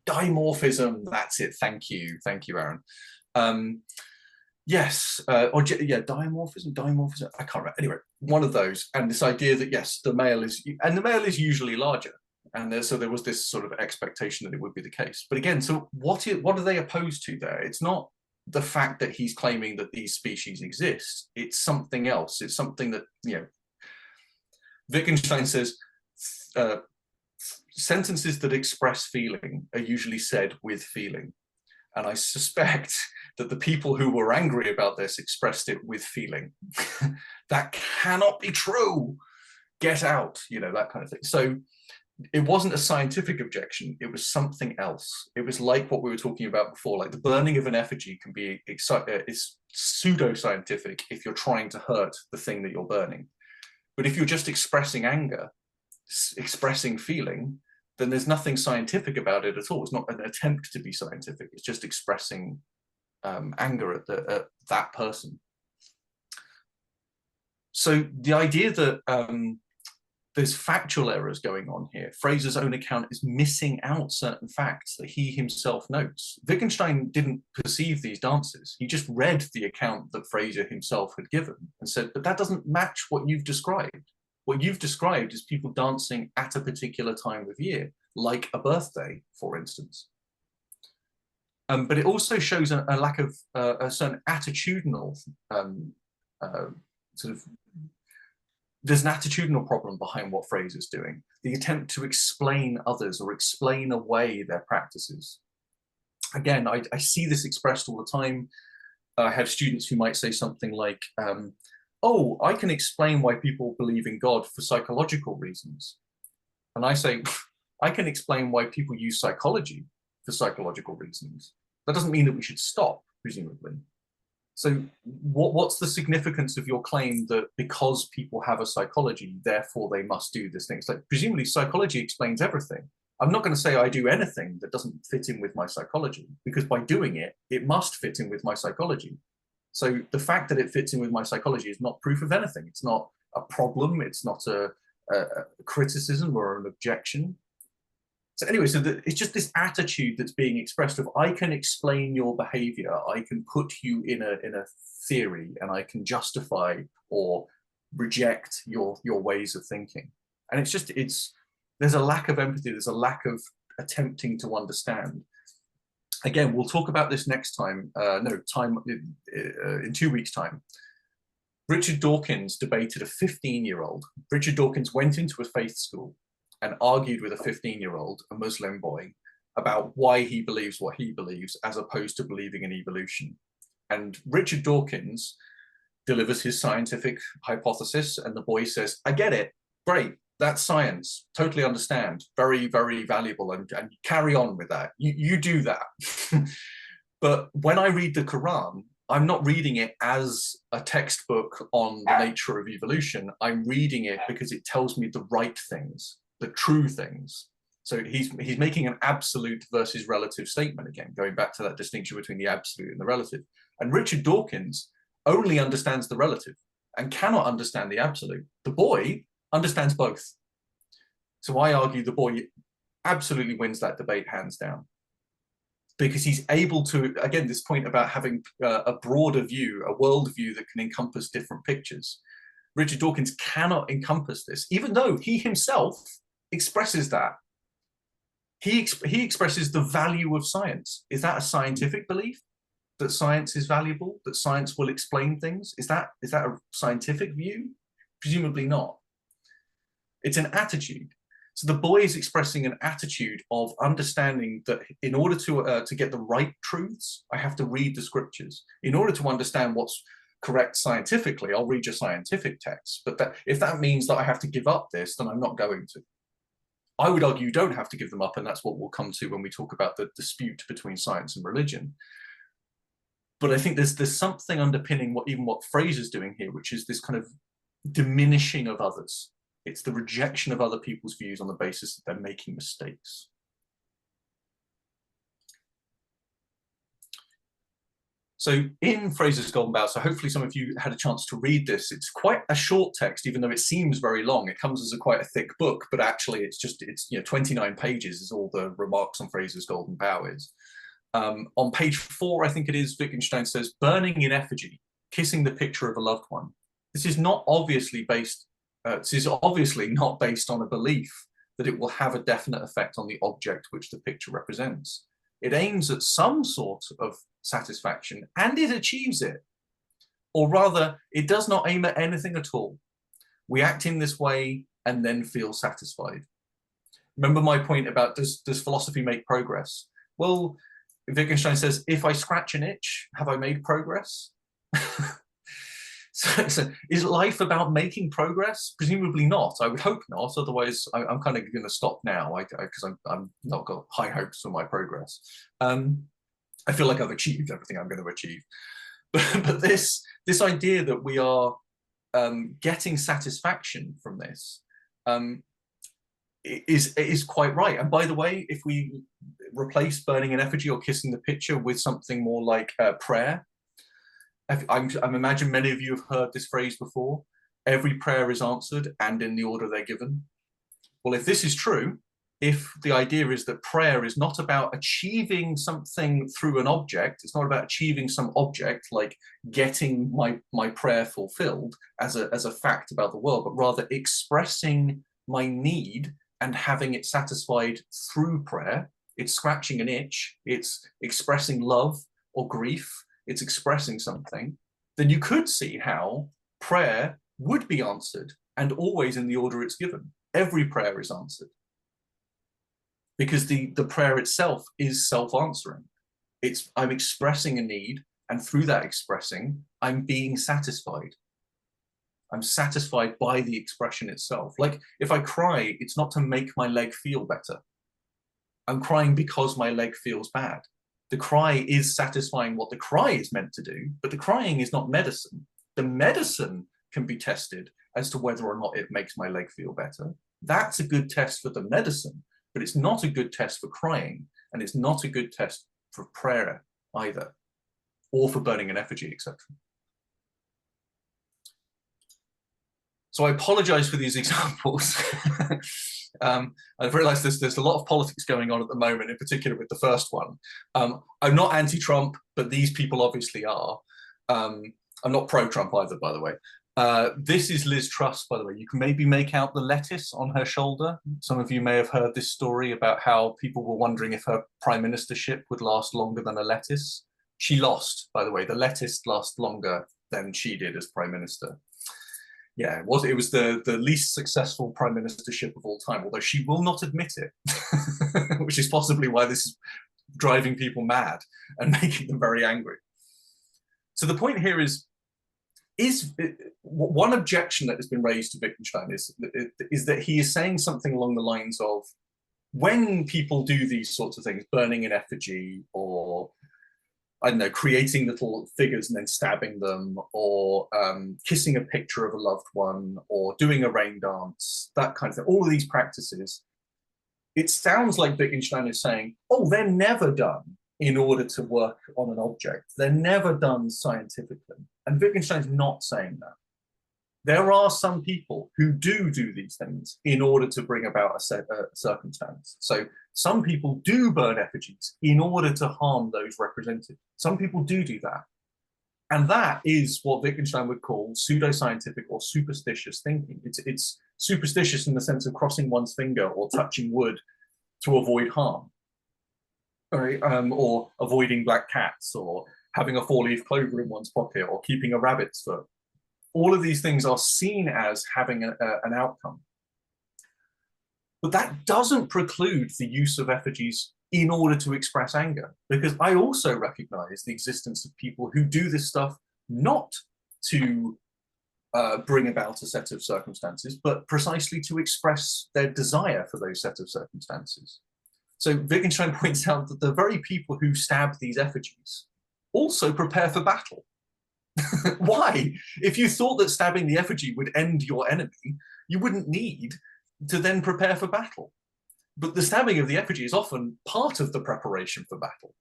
Dimorphism. That's it. Thank you, Aaron. Yes, dimorphism. I can't remember. Anyway, one of those, and this idea that yes, the male is usually larger. And so there was this sort of expectation that it would be the case. But again, so what are they opposed to there? It's not the fact that he's claiming that these species exist. It's something else. It's something that, you know, Wittgenstein says sentences that express feeling are usually said with feeling. And I suspect that the people who were angry about this expressed it with feeling. That cannot be true. Get out, you know, that kind of thing. So it wasn't a scientific objection, it was something else. It was like what we were talking about before, like the burning of an effigy can be is pseudo-scientific if you're trying to hurt the thing that you're burning. But if you're just expressing anger, expressing feeling, then there's nothing scientific about it at all. It's not an attempt to be scientific, it's just expressing anger at that person. So the idea that there's factual errors going on here. Fraser's own account is missing out certain facts that he himself notes. Wittgenstein didn't perceive these dances. He just read the account that Fraser himself had given and said, but that doesn't match what you've described. What you've described is people dancing at a particular time of year, like a birthday, for instance. But it also shows a lack of a certain attitudinal sort of. There's an attitudinal problem behind what Fraser's doing. The attempt to explain others or explain away their practices. Again, I see this expressed all the time. I have students who might say something like, oh, I can explain why people believe in God for psychological reasons. And I say, I can explain why people use psychology for psychological reasons. That doesn't mean that we should stop, presumably. So what's the significance of your claim that because people have a psychology, therefore they must do this thing? It's like, presumably psychology explains everything. I'm not going to say I do anything that doesn't fit in with my psychology, because by doing it, it must fit in with my psychology. So the fact that it fits in with my psychology is not proof of anything. It's not a problem. It's not criticism or an objection. So anyway, so it's just this attitude that's being expressed of, I can explain your behavior, I can put you in a theory, and I can justify or reject your ways of thinking. And it's just, there's a lack of empathy, there's a lack of attempting to understand. Again, we'll talk about this next time, in 2 weeks' time. Richard Dawkins debated a 15-year-old. Richard Dawkins went into a faith school and argued with a 15-year-old, a Muslim boy, about why he believes what he believes, as opposed to believing in evolution. And Richard Dawkins delivers his scientific hypothesis, and the boy says, I get it, great, that's science, totally understand, very, very valuable, and carry on with that. You do that. But when I read the Quran, I'm not reading it as a textbook on the nature of evolution. I'm reading it because it tells me the right things, the true things. So he's making an absolute versus relative statement again, going back to that distinction between the absolute and the relative. And Richard Dawkins only understands the relative and cannot understand the absolute. The boy understands both. So I argue the boy absolutely wins that debate hands down, because he's able to, again, this point about having a broader view, a world view that can encompass different pictures. Richard Dawkins cannot encompass this, even though he himself expresses that. He expresses the value of science. Is that a scientific belief, that science is valuable, that science will explain things? Is that a scientific view? Presumably not. It's an attitude. So the boy is expressing an attitude of understanding that in order to get the right truths, I have to read the scriptures. In order to understand what's correct scientifically, I'll read your scientific text. But if that means that I have to give up this, then I'm not going to. I would argue you don't have to give them up, and that's what we'll come to when we talk about the dispute between science and religion. But I think there's something underpinning what Fraser's doing here, which is this kind of diminishing of others. It's the rejection of other people's views on the basis that they're making mistakes. So in Fraser's Golden Bough, so hopefully some of you had a chance to read this. It's quite a short text, even though it seems very long. It comes as quite a thick book, but actually it's 29 pages is all the remarks on Fraser's Golden Bough is. On page 4, I think it is, Wittgenstein says, burning in effigy, kissing the picture of a loved one. This is obviously not based on a belief that it will have a definite effect on the object which the picture represents. It aims at some sort of satisfaction, and it achieves it. Or rather, it does not aim at anything at all. We act in this way and then feel satisfied. Remember my point about does philosophy make progress? Well, Wittgenstein says, if I scratch an itch, have I made progress? So is life about making progress? Presumably not. I would hope not. Otherwise, I'm kind of going to stop now because I'm not got high hopes for my progress. I feel like I've achieved everything I'm going to achieve. But this idea that we are getting satisfaction from this is quite right. And by the way, if we replace burning in effigy or kissing the picture with something more like prayer, I imagine many of you have heard this phrase before. Every prayer is answered and in the order they're given. Well, if this is true, if the idea is that prayer is not about achieving something through an object, it's not about achieving some object like getting my prayer fulfilled as a fact about the world, but rather expressing my need and having it satisfied through prayer. It's scratching an itch, it's expressing love or grief, it's expressing something, then you could see how prayer would be answered and always in the order it's given. Every prayer is answered because the prayer itself is self-answering. I'm expressing a need, and through that expressing, I'm being satisfied. I'm satisfied by the expression itself. Like if I cry, it's not to make my leg feel better. I'm crying because my leg feels bad. The cry is satisfying what the cry is meant to do, but the crying is not medicine. The medicine can be tested as to whether or not it makes my leg feel better. That's a good test for the medicine, but it's not a good test for crying, and it's not a good test for prayer either, or for burning an effigy, etc. So I apologize for these examples. I've realized there's a lot of politics going on at the moment, in particular with the first one. I'm not anti-Trump, but these people obviously are. I'm not pro-Trump either, by the way. This is Liz Truss, by the way. You can maybe make out the lettuce on her shoulder. Some of you may have heard this story about how people were wondering if her prime ministership would last longer than a lettuce. She lost, by the way. The lettuce lasts longer than she did as prime minister. Yeah, it was the least successful prime ministership of all time, although she will not admit it, which is possibly why this is driving people mad and making them very angry. So the point here is one objection that has been raised to Wittgenstein is that he is saying something along the lines of, when people do these sorts of things, burning in effigy, or I don't know, creating little figures and then stabbing them, or kissing a picture of a loved one, or doing a rain dance, that kind of thing, all of these practices, it sounds like Wittgenstein is saying, oh, they're never done in order to work on an object. They're never done scientifically. And Wittgenstein's not saying that. There are some people who do these things in order to bring about a circumstance. So some people do burn effigies in order to harm those represented. Some people do that. And that is what Wittgenstein would call pseudoscientific or superstitious thinking. It's superstitious in the sense of crossing one's finger or touching wood to avoid harm, right? Or avoiding black cats, or having a four-leaf clover in one's pocket, or keeping a rabbit's foot. All of these things are seen as having an outcome. But that doesn't preclude the use of effigies in order to express anger, because I also recognize the existence of people who do this stuff not to bring about a set of circumstances, but precisely to express their desire for those set of circumstances. So Wittgenstein points out that the very people who stab these effigies also prepare for battle. Why? If you thought that stabbing the effigy would end your enemy, you wouldn't need to then prepare for battle. But the stabbing of the effigy is often part of the preparation for battle.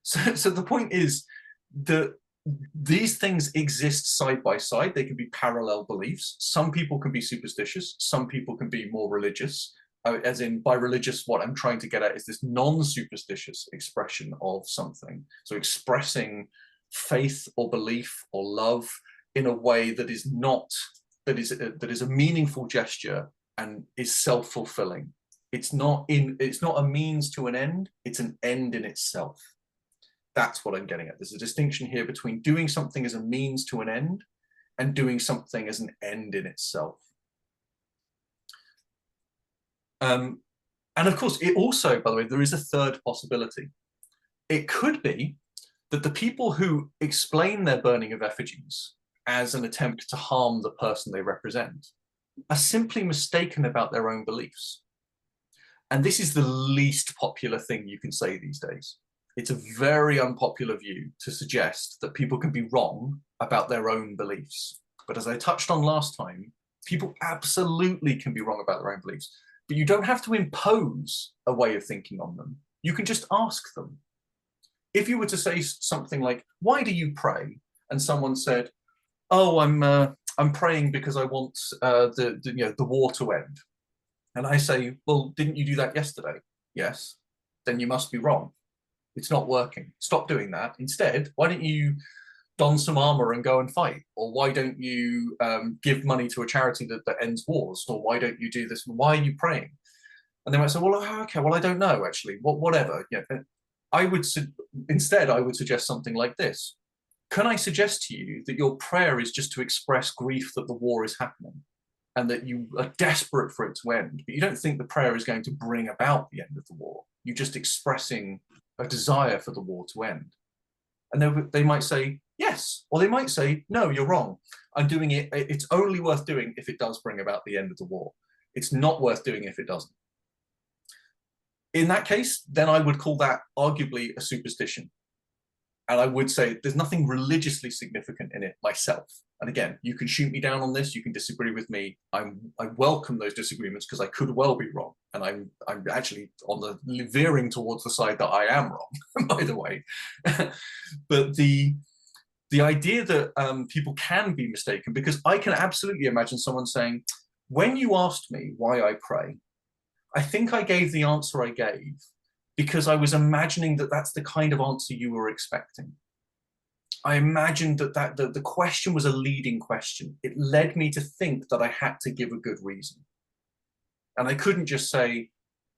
So the point is that these things exist side by side. They can be parallel beliefs. Some people can be superstitious. Some people can be more religious. As in, by religious, what I'm trying to get at is this non-superstitious expression of something. So expressing faith or belief or love in a way that is a meaningful gesture and is self-fulfilling. It's not a means to an end, it's an end in itself. That's what I'm getting at. There's a distinction here between doing something as a means to an end and doing something as an end in itself. And of course, it also, by the way, there is a third possibility. It could be that the people who explain their burning of effigies as an attempt to harm the person they represent are simply mistaken about their own beliefs. And this is the least popular thing you can say these days. It's a very unpopular view to suggest that people can be wrong about their own beliefs. But as I touched on last time, people absolutely can be wrong about their own beliefs. But you don't have to impose a way of thinking on them. You can just ask them. If you were to say something like, why do you pray? And someone said, oh, I'm praying because I want the war to end. And I say, well, didn't you do that yesterday? Yes. Then you must be wrong. It's not working. Stop doing that. Instead, why don't you don some armor and go and fight? Or why don't you give money to a charity that ends wars? Or why don't you do this? Why are you praying? And they might say, well, okay, well, I don't know, actually. Whatever. Yeah. I would suggest something like this. Can I suggest to you that your prayer is just to express grief that the war is happening and that you are desperate for it to end, but you don't think the prayer is going to bring about the end of the war? You're just expressing a desire for the war to end. And they might say, yes, or they might say, no, you're wrong. I'm doing it. It's only worth doing if it does bring about the end of the war. It's not worth doing if it doesn't. In that case, then I would call that arguably a superstition. And I would say there's nothing religiously significant in it myself. And again, you can shoot me down on this, you can disagree with me. I welcome those disagreements because I could well be wrong. And I'm actually on the veering towards the side that I am wrong, by the way. But the idea that people can be mistaken, because I can absolutely imagine someone saying, when you asked me why I pray, I think I gave the answer I gave because I was imagining that that's the kind of answer you were expecting. I imagined that the question was a leading question. It led me to think that I had to give a good reason. And I couldn't just say,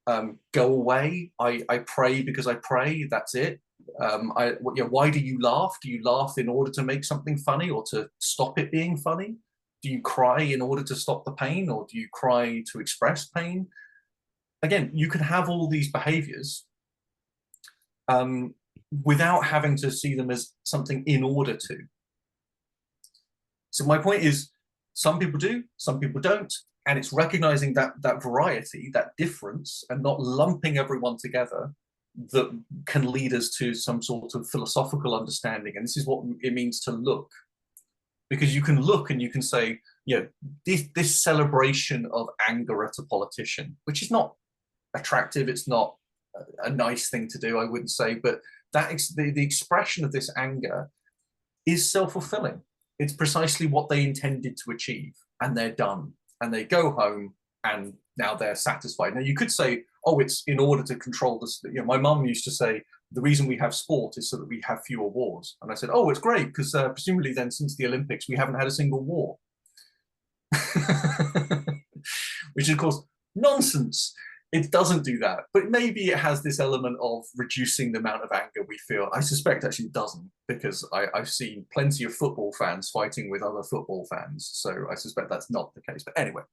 go away. I pray because I pray. That's it. Why do you laugh? Do you laugh in order to make something funny or to stop it being funny? Do you cry in order to stop the pain, or do you cry to express pain? Again, you can have all these behaviors without having to see them as something in order to. So my point is, some people do, some people don't, and it's recognizing that variety, that difference, and not lumping everyone together that can lead us to some sort of philosophical understanding. And this is what it means to look, because you can look and you can say, this celebration of anger at a politician, which is not attractive, it's not a nice thing to do, I wouldn't say, but the expression of this anger is self-fulfilling. It's precisely what they intended to achieve, and they're done, and they go home, and now they're satisfied. Now you could say, oh, it's in order to control this. My mum used to say, the reason we have sport is so that we have fewer wars. And I said, oh, it's great, because presumably then since the Olympics, we haven't had a single war. Which is, of course, nonsense. It doesn't do that, but maybe it has this element of reducing the amount of anger we feel. I suspect actually it doesn't, because I've seen plenty of football fans fighting with other football fans, so I suspect that's not the case. But anyway,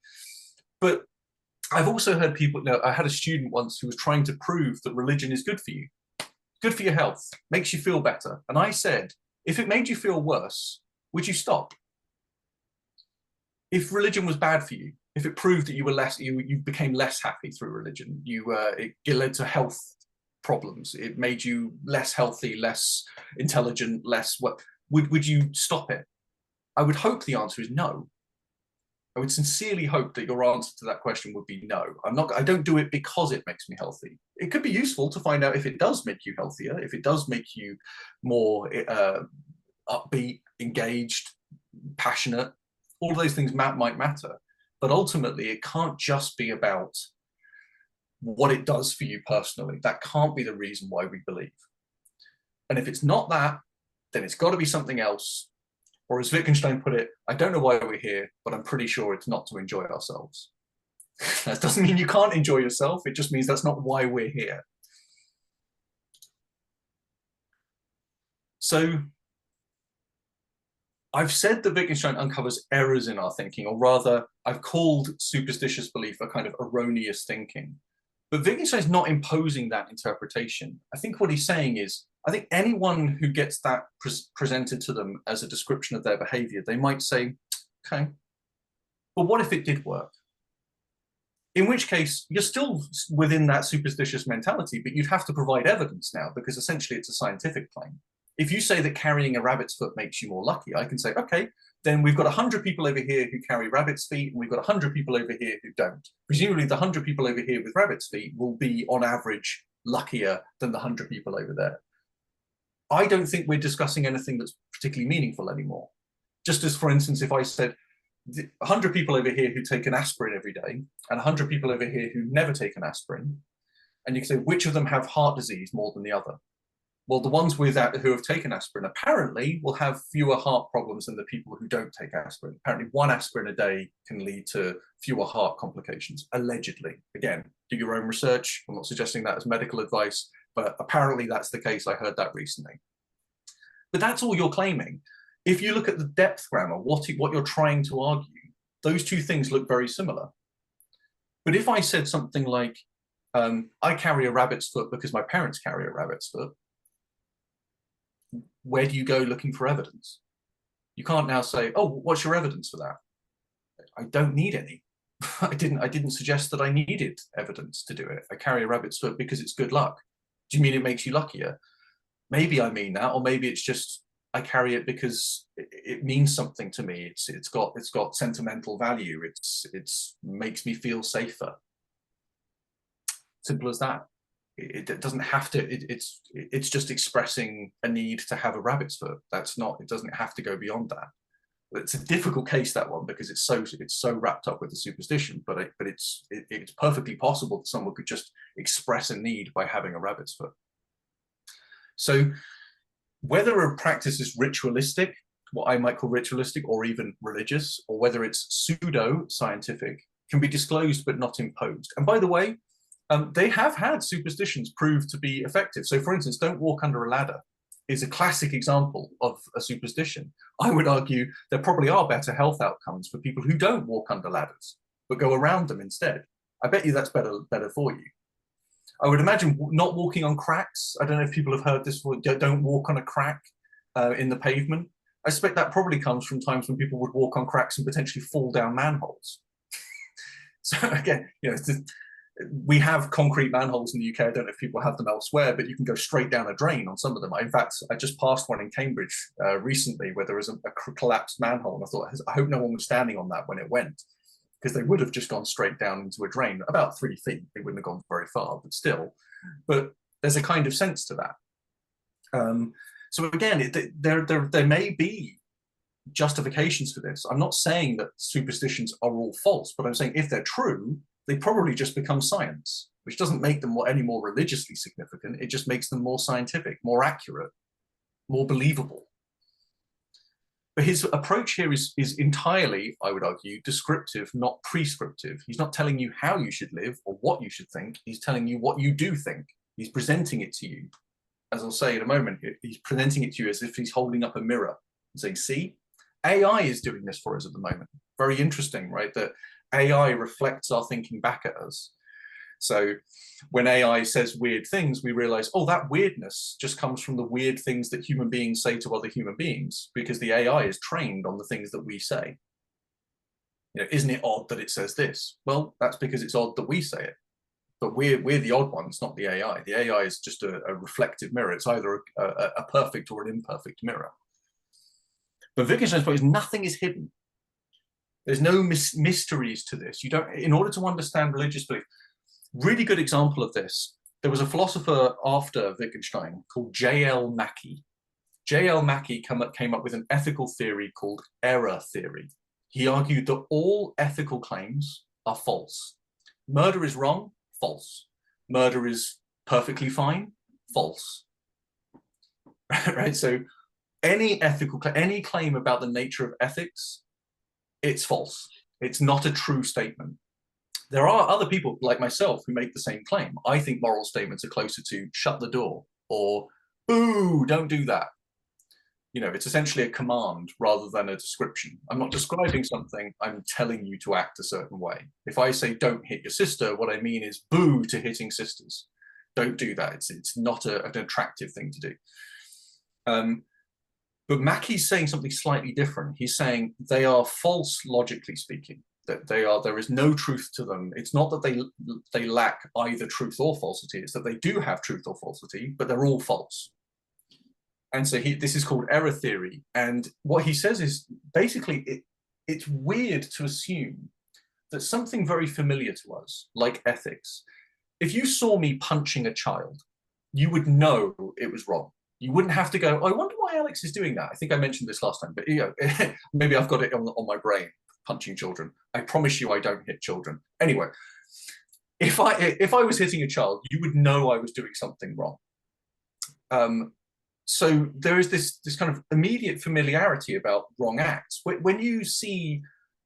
but I've also heard people, I had a student once who was trying to prove that religion is good for you, good for your health, makes you feel better. And I said, if it made you feel worse, would you stop? If religion was bad for you, if it proved that you were you became less happy through religion, it led to health problems, it made you less healthy, less intelligent, less what, would you stop it? I would hope the answer is no. I would sincerely hope that your answer to that question would be no. I don't do it because it makes me healthy. It could be useful to find out if it does make you healthier, if it does make you more upbeat, engaged, passionate. All of those things might matter. But ultimately, it can't just be about what it does for you personally. That can't be the reason why we believe. And if it's not that, then it's got to be something else. Or as Wittgenstein put it, I don't know why we're here, but I'm pretty sure it's not to enjoy ourselves. That doesn't mean you can't enjoy yourself. It just means that's not why we're here. So I've said that Wittgenstein uncovers errors in our thinking, or rather, I've called superstitious belief a kind of erroneous thinking. But Wittgenstein's not imposing that interpretation. I think what he's saying is, I think anyone who gets that presented to them as a description of their behavior, they might say, okay, but what if it did work? In which case, you're still within that superstitious mentality, but you'd have to provide evidence now, because essentially it's a scientific claim. If you say that carrying a rabbit's foot makes you more lucky, I can say, okay, then we've got 100 people over here who carry rabbit's feet, and we've got 100 people over here who don't. Presumably the 100 people over here with rabbit's feet will be, on average, luckier than the 100 people over there. I don't think we're discussing anything that's particularly meaningful anymore. Just as, for instance, if I said 100 people over here who take an aspirin every day, and 100 people over here who never take an aspirin, and you can say, which of them have heart disease more than the other? Well, the ones who have taken aspirin apparently will have fewer heart problems than the people who don't take aspirin. Apparently, one aspirin a day can lead to fewer heart complications, allegedly. Again, do your own research. I'm not suggesting that as medical advice, but apparently that's the case. I heard that recently. But that's all you're claiming. If you look at the depth grammar, what you're trying to argue, those two things look very similar. But if I said something like, I carry a rabbit's foot because my parents carry a rabbit's foot, where do you go looking for evidence? You can't now say, oh, what's your evidence for that? I don't need any. I didn't suggest that I needed evidence to do it. I carry a rabbit's foot because it's good luck. Do you mean it makes you luckier? Maybe I mean that, or maybe it's just I carry it because it means something to me. It's got sentimental value. It's makes me feel safer. Simple as that. It doesn't have to. It's just expressing a need to have a rabbit's foot. That's not. It doesn't have to go beyond that. It's a difficult case, that one, because it's so wrapped up with the superstition. But it's perfectly possible that someone could just express a need by having a rabbit's foot. So whether a practice is ritualistic, what I might call ritualistic, or even religious, or whether it's pseudo-scientific, can be disclosed but not imposed. And by the way, they have had superstitions prove to be effective. So for instance, don't walk under a ladder is a classic example of a superstition. I would argue there probably are better health outcomes for people who don't walk under ladders, but go around them instead. I bet you that's better for you. I would imagine not walking on cracks. I don't know if people have heard this before. Don't walk on a crack in the pavement. I suspect that probably comes from times when people would walk on cracks and potentially fall down manholes. So again, we have concrete manholes in the UK. I don't know if people have them elsewhere, but you can go straight down a drain on some of them. In fact, I just passed one in Cambridge recently where there was a collapsed manhole, and I thought, I hope no one was standing on that when it went, because they would have just gone straight down into a drain, about 3 feet. They wouldn't have gone very far, but still. But there's a kind of sense to that. So again, there may be justifications for this. I'm not saying that superstitions are all false, but I'm saying if they're true, they probably just become science, which doesn't make them any more religiously significant. It just makes them more scientific, more accurate, more believable. But his approach here is entirely, I would argue, descriptive, not prescriptive. He's not telling you how you should live or what you should think. He's telling you what you do think. He's presenting it to you. As I'll say in a moment, he's presenting it to you as if he's holding up a mirror and saying, see, AI is doing this for us at the moment. Very interesting, right? That AI reflects our thinking back at us. So when AI says weird things, we realize, oh, that weirdness just comes from the weird things that human beings say to other human beings, because the AI is trained on the things that we say. Isn't it odd that it says this? Well, that's because it's odd that we say it. But we're the odd ones, not the AI. The AI is just a reflective mirror. It's either a perfect or an imperfect mirror. But Wittgenstein's point is nothing is hidden. There's no mysteries to this. You don't, in order to understand religious belief, really good example of this, there was a philosopher after Wittgenstein called J.L. Mackie. J.L. Mackie came up with an ethical theory called error theory. He argued that all ethical claims are false. Murder is wrong, false. Murder is perfectly fine, false. Right? So any claim about the nature of ethics, it's false. It's not a true statement. There are other people like myself who make the same claim. I think moral statements are closer to shut the door or boo, don't do that. It's essentially a command rather than a description. I'm not describing something, I'm telling you to act a certain way. If I say don't hit your sister, what I mean is boo to hitting sisters. Don't do that. It's not an attractive thing to do. But Mackie's saying something slightly different. He's saying they are false, logically speaking. That there is no truth to them. It's not that they lack either truth or falsity. It's that they do have truth or falsity, but they're all false. And so this is called error theory. And what he says is basically it's weird to assume that something very familiar to us, like ethics, if you saw me punching a child, you would know it was wrong. You wouldn't have to go, oh, I wonder why Alex is doing that. I think I mentioned this last time, but maybe I've got it on my brain, punching children. I promise you I don't hit children. Anyway, if I was hitting a child, you would know I was doing something wrong. So there is this kind of immediate familiarity about wrong acts. When you see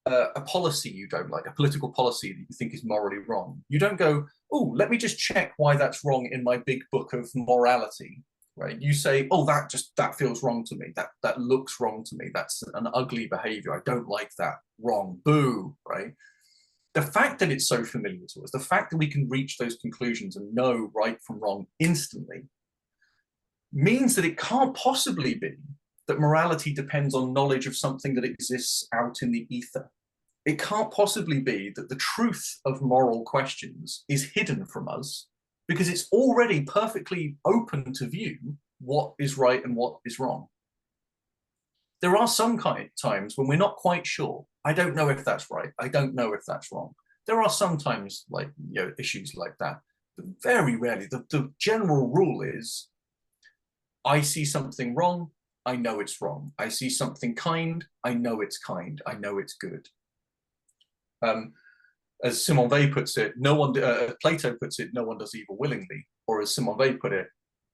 a policy you don't like, a political policy that you think is morally wrong, you don't go, oh, let me just check why that's wrong in my big book of morality. Right? You say, oh, that feels wrong to me. That looks wrong to me. That's an ugly behavior. I don't like that. Wrong. Boo. Right? The fact that it's so familiar to us, the fact that we can reach those conclusions and know right from wrong instantly, means that it can't possibly be that morality depends on knowledge of something that exists out in the ether. It can't possibly be that the truth of moral questions is hidden from us, because it's already perfectly open to view what is right and what is wrong. There are some times when we're not quite sure. I don't know if that's right. I don't know if that's wrong. There are sometimes issues like that. very rarely, the general rule is, I see something wrong, I know it's wrong. I see something kind, I know it's kind, I know it's good. As Simone Weil puts it, Plato puts it, no one does evil willingly. Or as Simone Weil put it,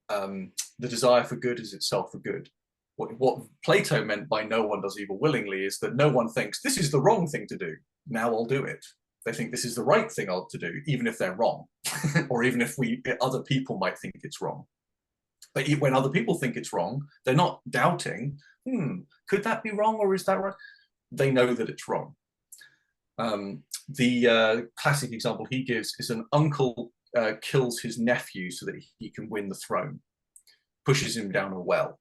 the desire for good is itself for good. What Plato meant by no one does evil willingly is that no one thinks this is the wrong thing to do, now I'll do it. They think this is the right thing to do, even if they're wrong, or even if other people might think it's wrong. But when other people think it's wrong, they're not doubting, could that be wrong, or is that right? They know that it's wrong. The classic example he gives is an uncle kills his nephew so that he can win the throne, pushes him down a well.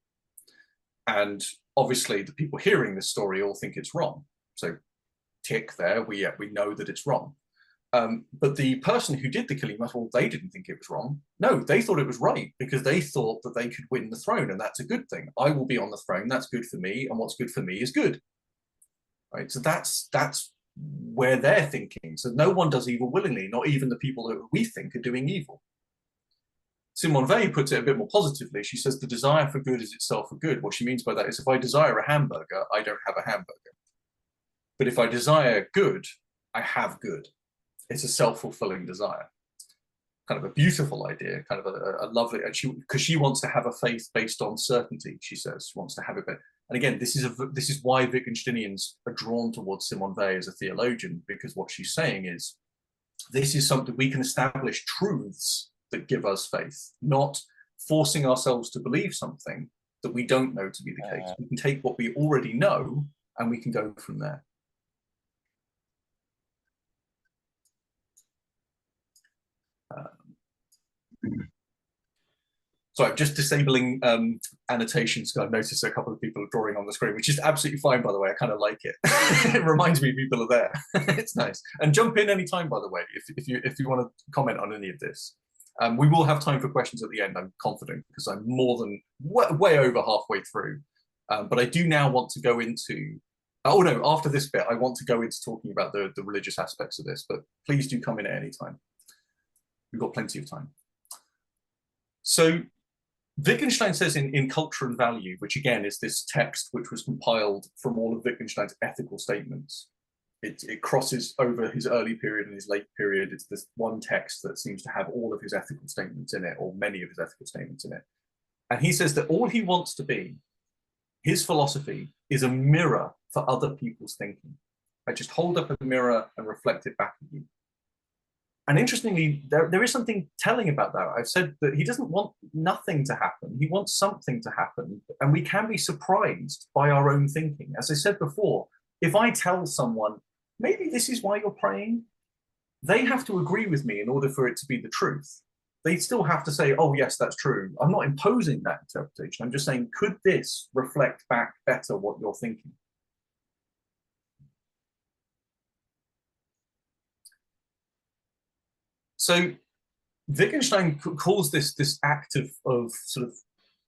And obviously the people hearing this story all think it's wrong. So tick there, we know that it's wrong. But the person who did the killing, well, they didn't think it was wrong. No, they thought it was right, because they thought that they could win the throne, and that's a good thing. I will be on the throne, that's good for me, and what's good for me is good. Right? So that's where they're thinking. So no one does evil willingly, not even the people that we think are doing evil. Simone Weil puts it a bit more positively. She says the desire for good is itself for good. What she means by that is, if I desire a hamburger, I don't have a hamburger. But if I desire good, I have good. It's a self-fulfilling desire. Kind of a beautiful idea, kind of a lovely, and because she wants to have a faith based on certainty, she says. She wants to have it. And again, this is why Wittgensteinians are drawn towards Simone Weil as a theologian, because what she's saying is, this is something we can establish truths that give us faith, not forcing ourselves to believe something that we don't know to be the case. We can take what we already know and we can go from there. So I'm just disabling annotations, because I've noticed a couple of people are drawing on the screen, which is absolutely fine, by the way. I kind of like it. It reminds me people are there. It's nice. And jump in anytime, by the way, if you want to comment on any of this. We will have time for questions at the end, I'm confident, because I'm more than way over halfway through. But I do now want to go into, oh no, after this bit, I want to go into talking about the religious aspects of this, but please do come in at any time. We've got plenty of time. So Wittgenstein says in Culture and Value, which again is this text which was compiled from all of Wittgenstein's ethical statements. It crosses over his early period and his late period. It's this one text that seems to have all of his ethical statements in it, or many of his ethical statements in it. And he says that all he wants to be, his philosophy, is a mirror for other people's thinking. I just hold up a mirror and reflect it back at you. And interestingly, there is something telling about that. I've said that he doesn't want nothing to happen. He wants something to happen. And we can be surprised by our own thinking. As I said before, if I tell someone, maybe this is why you're praying, they have to agree with me in order for it to be the truth. They still have to say, oh, yes, that's true. I'm not imposing that interpretation. I'm just saying, could this reflect back better what you're thinking? So Wittgenstein calls this act of sort of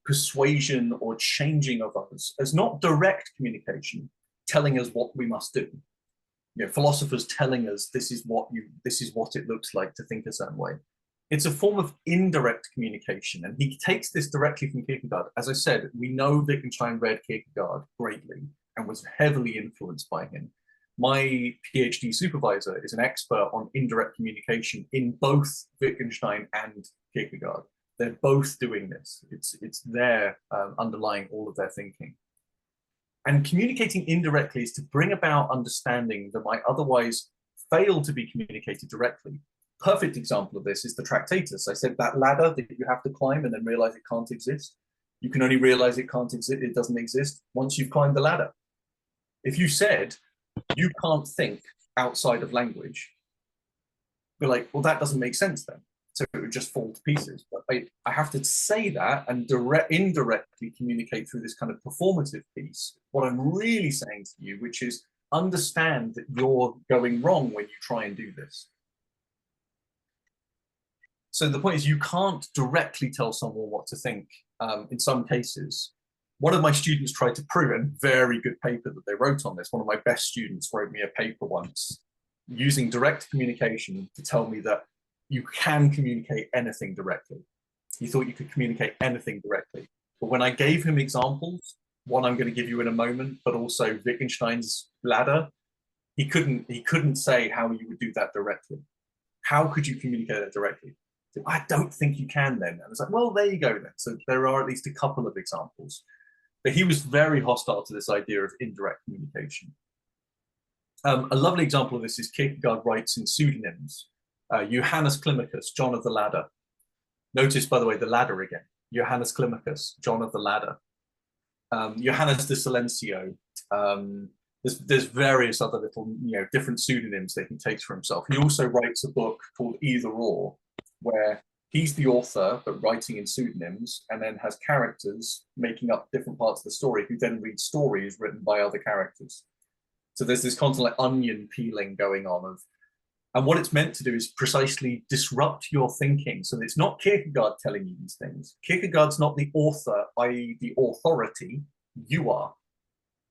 persuasion or changing of others as not direct communication, telling us what we must do. You know, philosophers telling us this is what it looks like to think a certain way. It's a form of indirect communication, and he takes this directly from Kierkegaard. As I said, we know Wittgenstein read Kierkegaard greatly and was heavily influenced by him. My PhD supervisor is an expert on indirect communication in both Wittgenstein and Kierkegaard. They're both doing this. It's there underlying all of their thinking. And communicating indirectly is to bring about understanding that might otherwise fail to be communicated directly. Perfect example of this is the Tractatus. I said that ladder that you have to climb and then realize it can't exist. You can only realize it doesn't exist once you've climbed the ladder. If you said, you can't think outside of language, you're like, well, that doesn't make sense then. So it would just fall to pieces. But I have to say that and indirectly communicate through this kind of performative piece what I'm really saying to you, which is understand that you're going wrong when you try and do this. So the point is, you can't directly tell someone what to think. In some cases, one of my students tried to prove it, and very good paper that they wrote on this. One of my best students wrote me a paper once using direct communication to tell me that you can communicate anything directly. He thought you could communicate anything directly. But when I gave him examples, one I'm going to give you in a moment, but also Wittgenstein's ladder, he couldn't say how you would do that directly. How could you communicate that directly? I don't think you can then. And I was like, well, there you go then. So there are at least a couple of examples. But he was very hostile to this idea of indirect communication. A lovely example of this is Kierkegaard writes in pseudonyms. Johannes Climacus, John of the Ladder. Notice, by the way, the ladder again. Johannes Climacus, John of the Ladder. Johannes de Silencio. There's various other little, different pseudonyms that he takes for himself. He also writes a book called Either Or, where he's the author, but writing in pseudonyms, and then has characters making up different parts of the story who then read stories written by other characters. So there's this constant like onion peeling going on and what it's meant to do is precisely disrupt your thinking. So it's not Kierkegaard telling you these things. Kierkegaard's not the author, i.e. the authority. You are.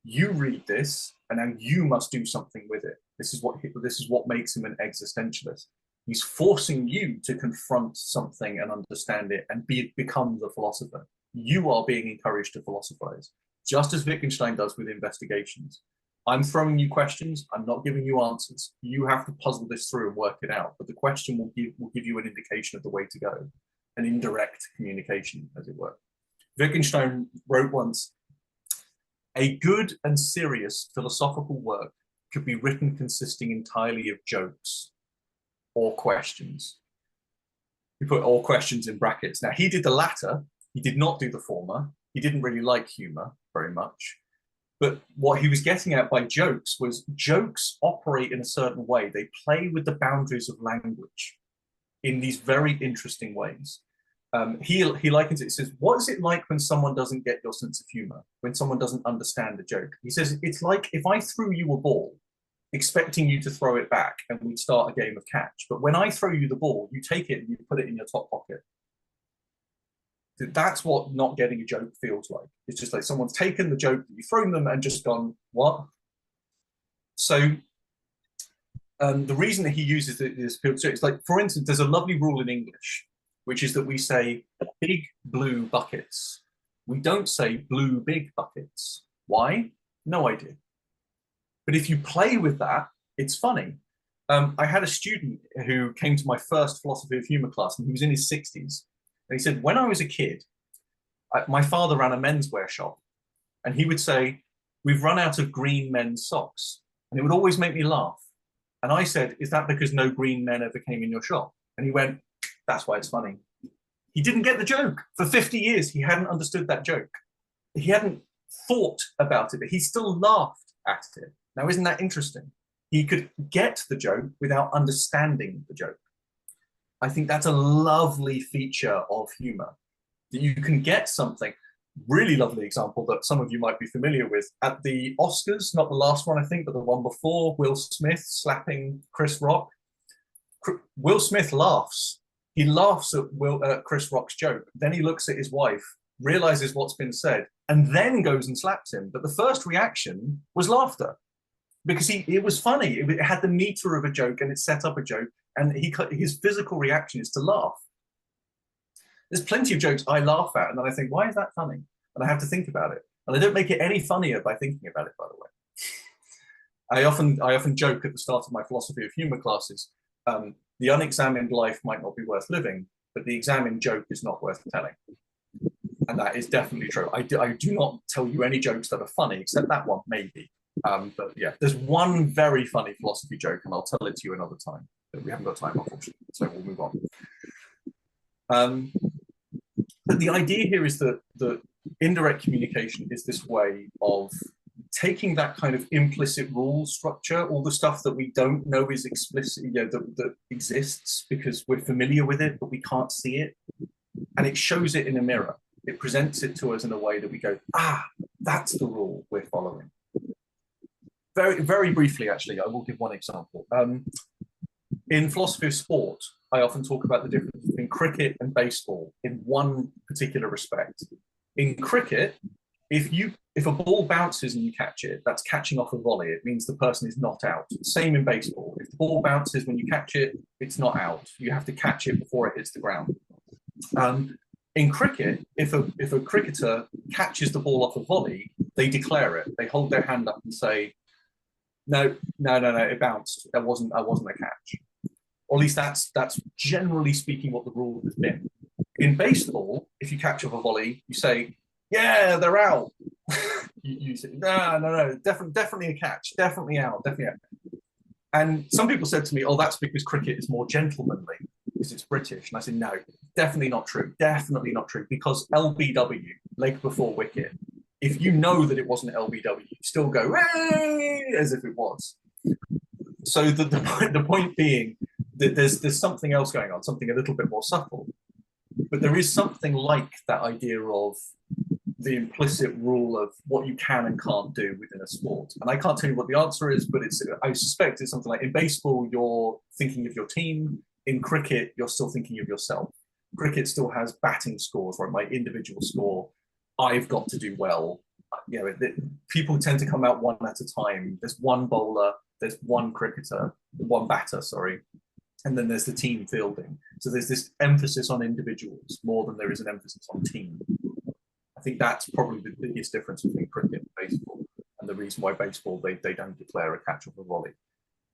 You read this, and now you must do something with it. This is what makes him an existentialist. He's forcing you to confront something and understand it and become the philosopher. You are being encouraged to philosophize, just as Wittgenstein does with investigations. I'm throwing you questions. I'm not giving you answers. You have to puzzle this through and work it out. But the question will give you an indication of the way to go, an indirect communication, as it were. Wittgenstein wrote once, "A good and serious philosophical work could be written consisting entirely of jokes or questions." He put all questions in brackets. Now, he did the latter. He did not do the former. He didn't really like humor very much. But what he was getting at by jokes was jokes operate in a certain way. They play with the boundaries of language in these very interesting ways. He likens it, he says, what is it like when someone doesn't get your sense of humor, when someone doesn't understand a joke? He says, it's like if I threw you a ball, expecting you to throw it back and we'd start a game of catch. But when I throw you the ball, you take it and you put it in your top pocket. That's what not getting a joke feels like. It's just like someone's taken the joke that you've thrown them and just gone, what? So the reason that he uses this, it's like, for instance, there's a lovely rule in English, which is that we say big blue buckets. We don't say blue big buckets. Why? No idea. But if you play with that, it's funny. I had a student who came to my first philosophy of humor class, and he was in his 60s. And he said, when I was a kid, my father ran a menswear shop, and he would say, we've run out of green men's socks. And it would always make me laugh. And I said, is that because no green men ever came in your shop? And he went, that's why it's funny. He didn't get the joke. For 50 years, he hadn't understood that joke. He hadn't thought about it, but he still laughed at it. Now, isn't that interesting? He could get the joke without understanding the joke. I think that's a lovely feature of humor, that you can get something. Really lovely example that some of you might be familiar with. At the Oscars, not the last one, I think, but the one before, Will Smith slapping Chris Rock. Will Smith laughs. He laughs at Chris Rock's joke. Then he looks at his wife, realizes what's been said, and then goes and slaps him. But the first reaction was laughter, because it was funny. It had the meter of a joke, and it set up a joke, and his physical reaction is to laugh. There's plenty of jokes I laugh at, and then I think, why is that funny? And I have to think about it. And I don't make it any funnier by thinking about it, by the way. I often joke at the start of my philosophy of humor classes, the unexamined life might not be worth living, but the examined joke is not worth telling. And that is definitely true. I do not tell you any jokes that are funny, except that one, maybe. But yeah, there's one very funny philosophy joke, and I'll tell it to you another time. But we haven't got time, unfortunately, so we'll move on. But the idea here is that indirect communication is this way of taking that kind of implicit rule structure, all the stuff that we don't know is explicit, that exists because we're familiar with it, but we can't see it. And it shows it in a mirror. It presents it to us in a way that we go, that's the rule we're following. Very, very briefly, actually, I will give one example. In philosophy of sport, I often talk about the difference between cricket and baseball in one particular respect. In cricket, if you if a ball bounces and you catch it, that's catching off a volley. It means the person is not out. Same in baseball. If the ball bounces when you catch it, it's not out. You have to catch it before it hits the ground. In cricket, if a cricketer catches the ball off a volley, they declare it. They hold their hand up and say, no, it bounced. That wasn't a catch. Or at least that's generally speaking what the rule has been. In baseball, if you catch off a volley, you say, yeah, they're out. you say, no, definitely a catch, definitely out. And some people said to me, oh, that's because cricket is more gentlemanly, because it's British. And I said, no, definitely not true, because LBW, leg before wicket, if you know that it wasn't LBW, you still go, hey, as if it was. So the point being that there's something else going on, something a little bit more subtle. But there is something like that idea of the implicit rule of what you can and can't do within a sport. And I can't tell you what the answer is, but I suspect it's something like in baseball, you're thinking of your team. In cricket, you're still thinking of yourself. Cricket still has batting scores, right? My individual score, I've got to do well. People tend to come out one at a time. There's one bowler, there's one batter, sorry. And then there's the team fielding. So there's this emphasis on individuals more than there is an emphasis on team. I think that's probably the biggest difference between cricket and baseball, and the reason why baseball, they don't declare a catch off a volley.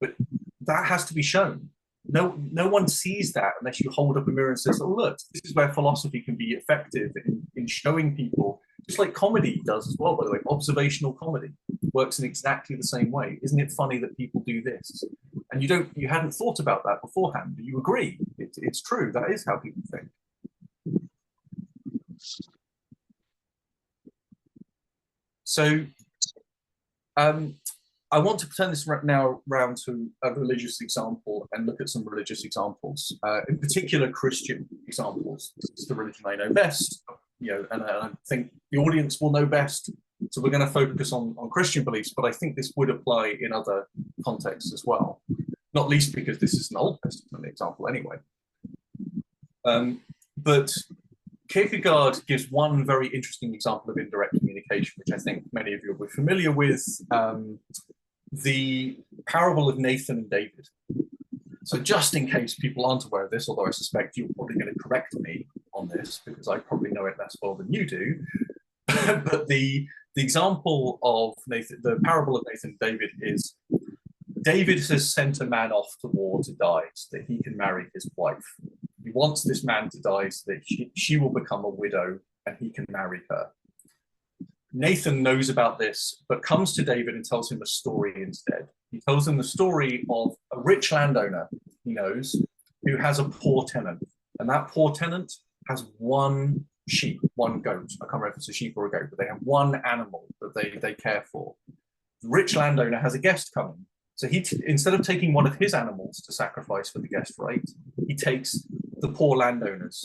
But that has to be shown. No one sees that unless you hold up a mirror and says, oh, look, this is where philosophy can be effective in showing people, just like comedy does as well, by the way. Observational comedy works in exactly the same way. Isn't it funny that people do this? And you hadn't thought about that beforehand, but you agree. It's true. That is how people think. So I want to turn this now around to a religious example and look at some religious examples, in particular Christian examples. It's the religion I know best, and I think the audience will know best. So we're going to focus on Christian beliefs, but I think this would apply in other contexts as well, not least because this is an Old Testament example anyway. But Kierkegaard gives one very interesting example of indirect communication, which I think many of you will be familiar with, the parable of Nathan and David. So just in case people aren't aware of this, although I suspect you're probably going to correct me on this because I probably know it less well than you do, but the example of the parable of Nathan and David is David has sent a man off to war to die so that he can marry his wife. He wants this man to die so that she will become a widow and he can marry her. Nathan knows about this, but comes to David and tells him a story instead. He tells him the story of a rich landowner he knows who has a poor tenant. And that poor tenant has one sheep, one goat. I can't remember if it's a sheep or a goat, but they have one animal that they care for. The rich landowner has a guest coming. So instead of taking one of his animals to sacrifice for the guest rite, he takes the poor landowner's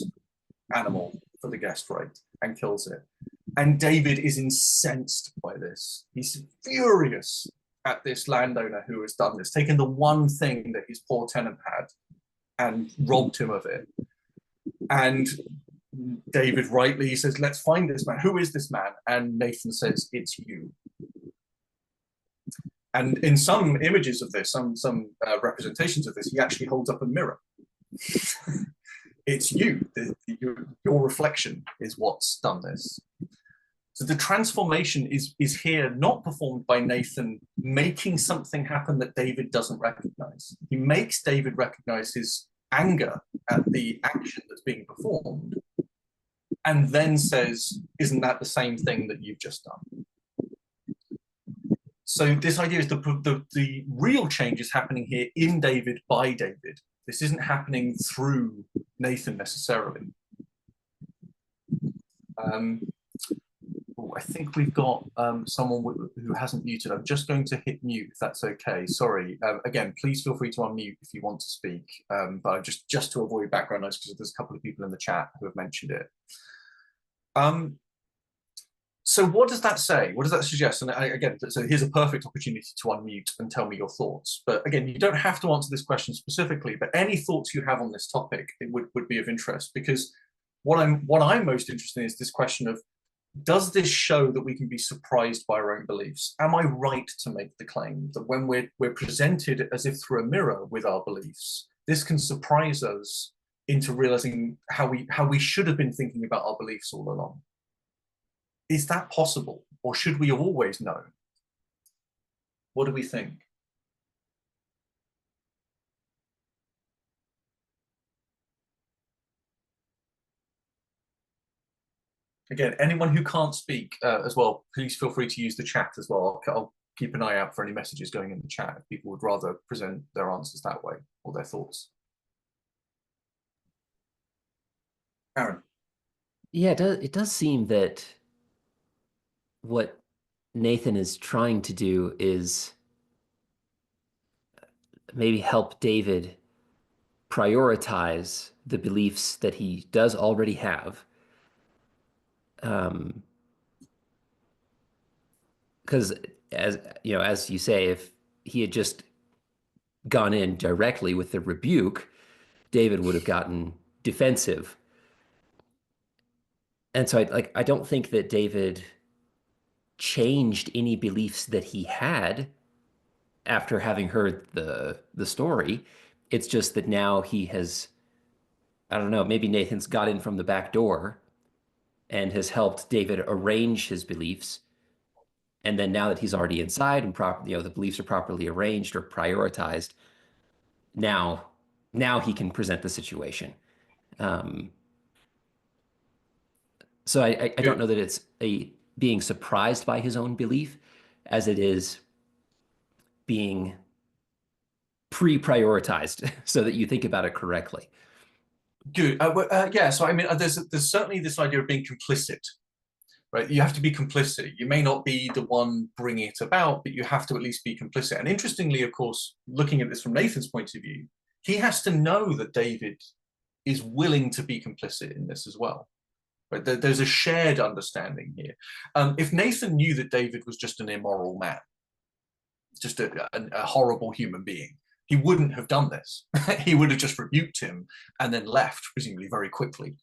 animal for the guest rite and kills it. And David is incensed by this. He's furious at this landowner who has done this, taken the one thing that his poor tenant had and robbed him of it. And David rightly says, let's find this man. Who is this man? And Nathan says, it's you. And in some images of this, some representations of this, he actually holds up a mirror. It's you. Your reflection is what's done this. So the transformation is here not performed by Nathan making something happen that David doesn't recognize. He makes David recognize his anger at the action that's being performed and then says, isn't that the same thing that you've just done? So this idea is the real change is happening here in David by David. This isn't happening through Nathan necessarily. I think we've got someone who hasn't muted. I'm just going to hit mute if that's okay. Sorry. Again, please feel free to unmute if you want to speak, but just to avoid background noise because there's a couple of people in the chat who have mentioned it. So what does that say? What does that suggest? And again, so here's a perfect opportunity to unmute and tell me your thoughts. But again, you don't have to answer this question specifically, but any thoughts you have on this topic, it would be of interest, because what I'm most interested in is this question of does this show that we can be surprised by our own beliefs? Am I right to make the claim that when we're presented as if through a mirror with our beliefs, this can surprise us into realizing how we should have been thinking about our beliefs all along? Is that possible, or should we have always known? What do we think? Again, anyone who can't speak as well, please feel free to use the chat as well. I'll keep an eye out for any messages going in the chat if people would rather present their answers that way or their thoughts. Aaron. Yeah, it does seem that what Nathan is trying to do is maybe help David prioritize the beliefs that he does already have. Because as you say, if he had just gone in directly with the rebuke, David would have gotten defensive. And so I don't think that David changed any beliefs that he had after having heard the story. It's just that now he has, I don't know, maybe Nathan's got in from the back door and has helped David arrange his beliefs. And then now that he's already inside and the beliefs are properly arranged or prioritized, now he can present the situation. So I don't know that it's being surprised by his own belief as it is being pre-prioritized so that you think about it correctly. Good. Yeah. So I mean, there's certainly this idea of being complicit, right? You have to be complicit. You may not be the one bringing it about, but you have to at least be complicit. And interestingly, of course, looking at this from Nathan's point of view, he has to know that David is willing to be complicit in this as well. Right? There's a shared understanding here. If Nathan knew that David was just an immoral man, just a horrible human being, he wouldn't have done this. He would have just rebuked him and then left, presumably very quickly.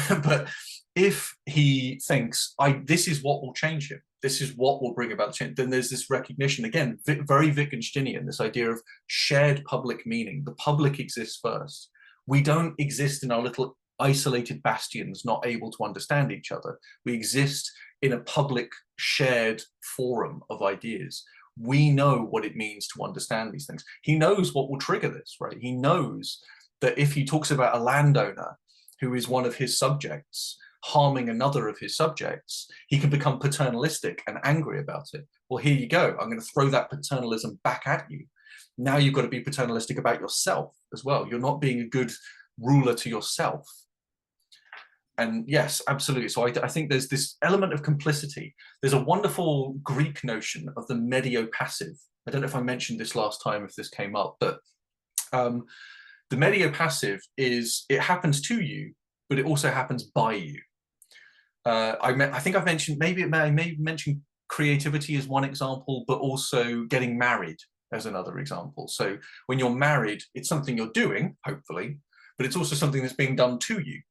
But if he thinks, this is what will change him, this is what will bring about change, then there's this recognition, again, very Wittgensteinian, this idea of shared public meaning. The public exists first. We don't exist in our little isolated bastions, not able to understand each other. We exist in a public shared forum of ideas. We know what it means to understand these things. He knows what will trigger this, right? He knows that if he talks about a landowner who is one of his subjects harming another of his subjects, he can become paternalistic and angry about it. Well, here you go. I'm going to throw that paternalism back at you. Now you've got to be paternalistic about yourself as well. You're not being a good ruler to yourself. And yes, absolutely. So I think there's this element of complicity. There's a wonderful Greek notion of the medio-passive. I don't know if I mentioned this last time, if this came up, but the medio-passive is, it happens to you, but it also happens by you. I think I've mentioned, I may mention creativity as one example, but also getting married as another example. So when you're married, it's something you're doing, hopefully, but it's also something that's being done to you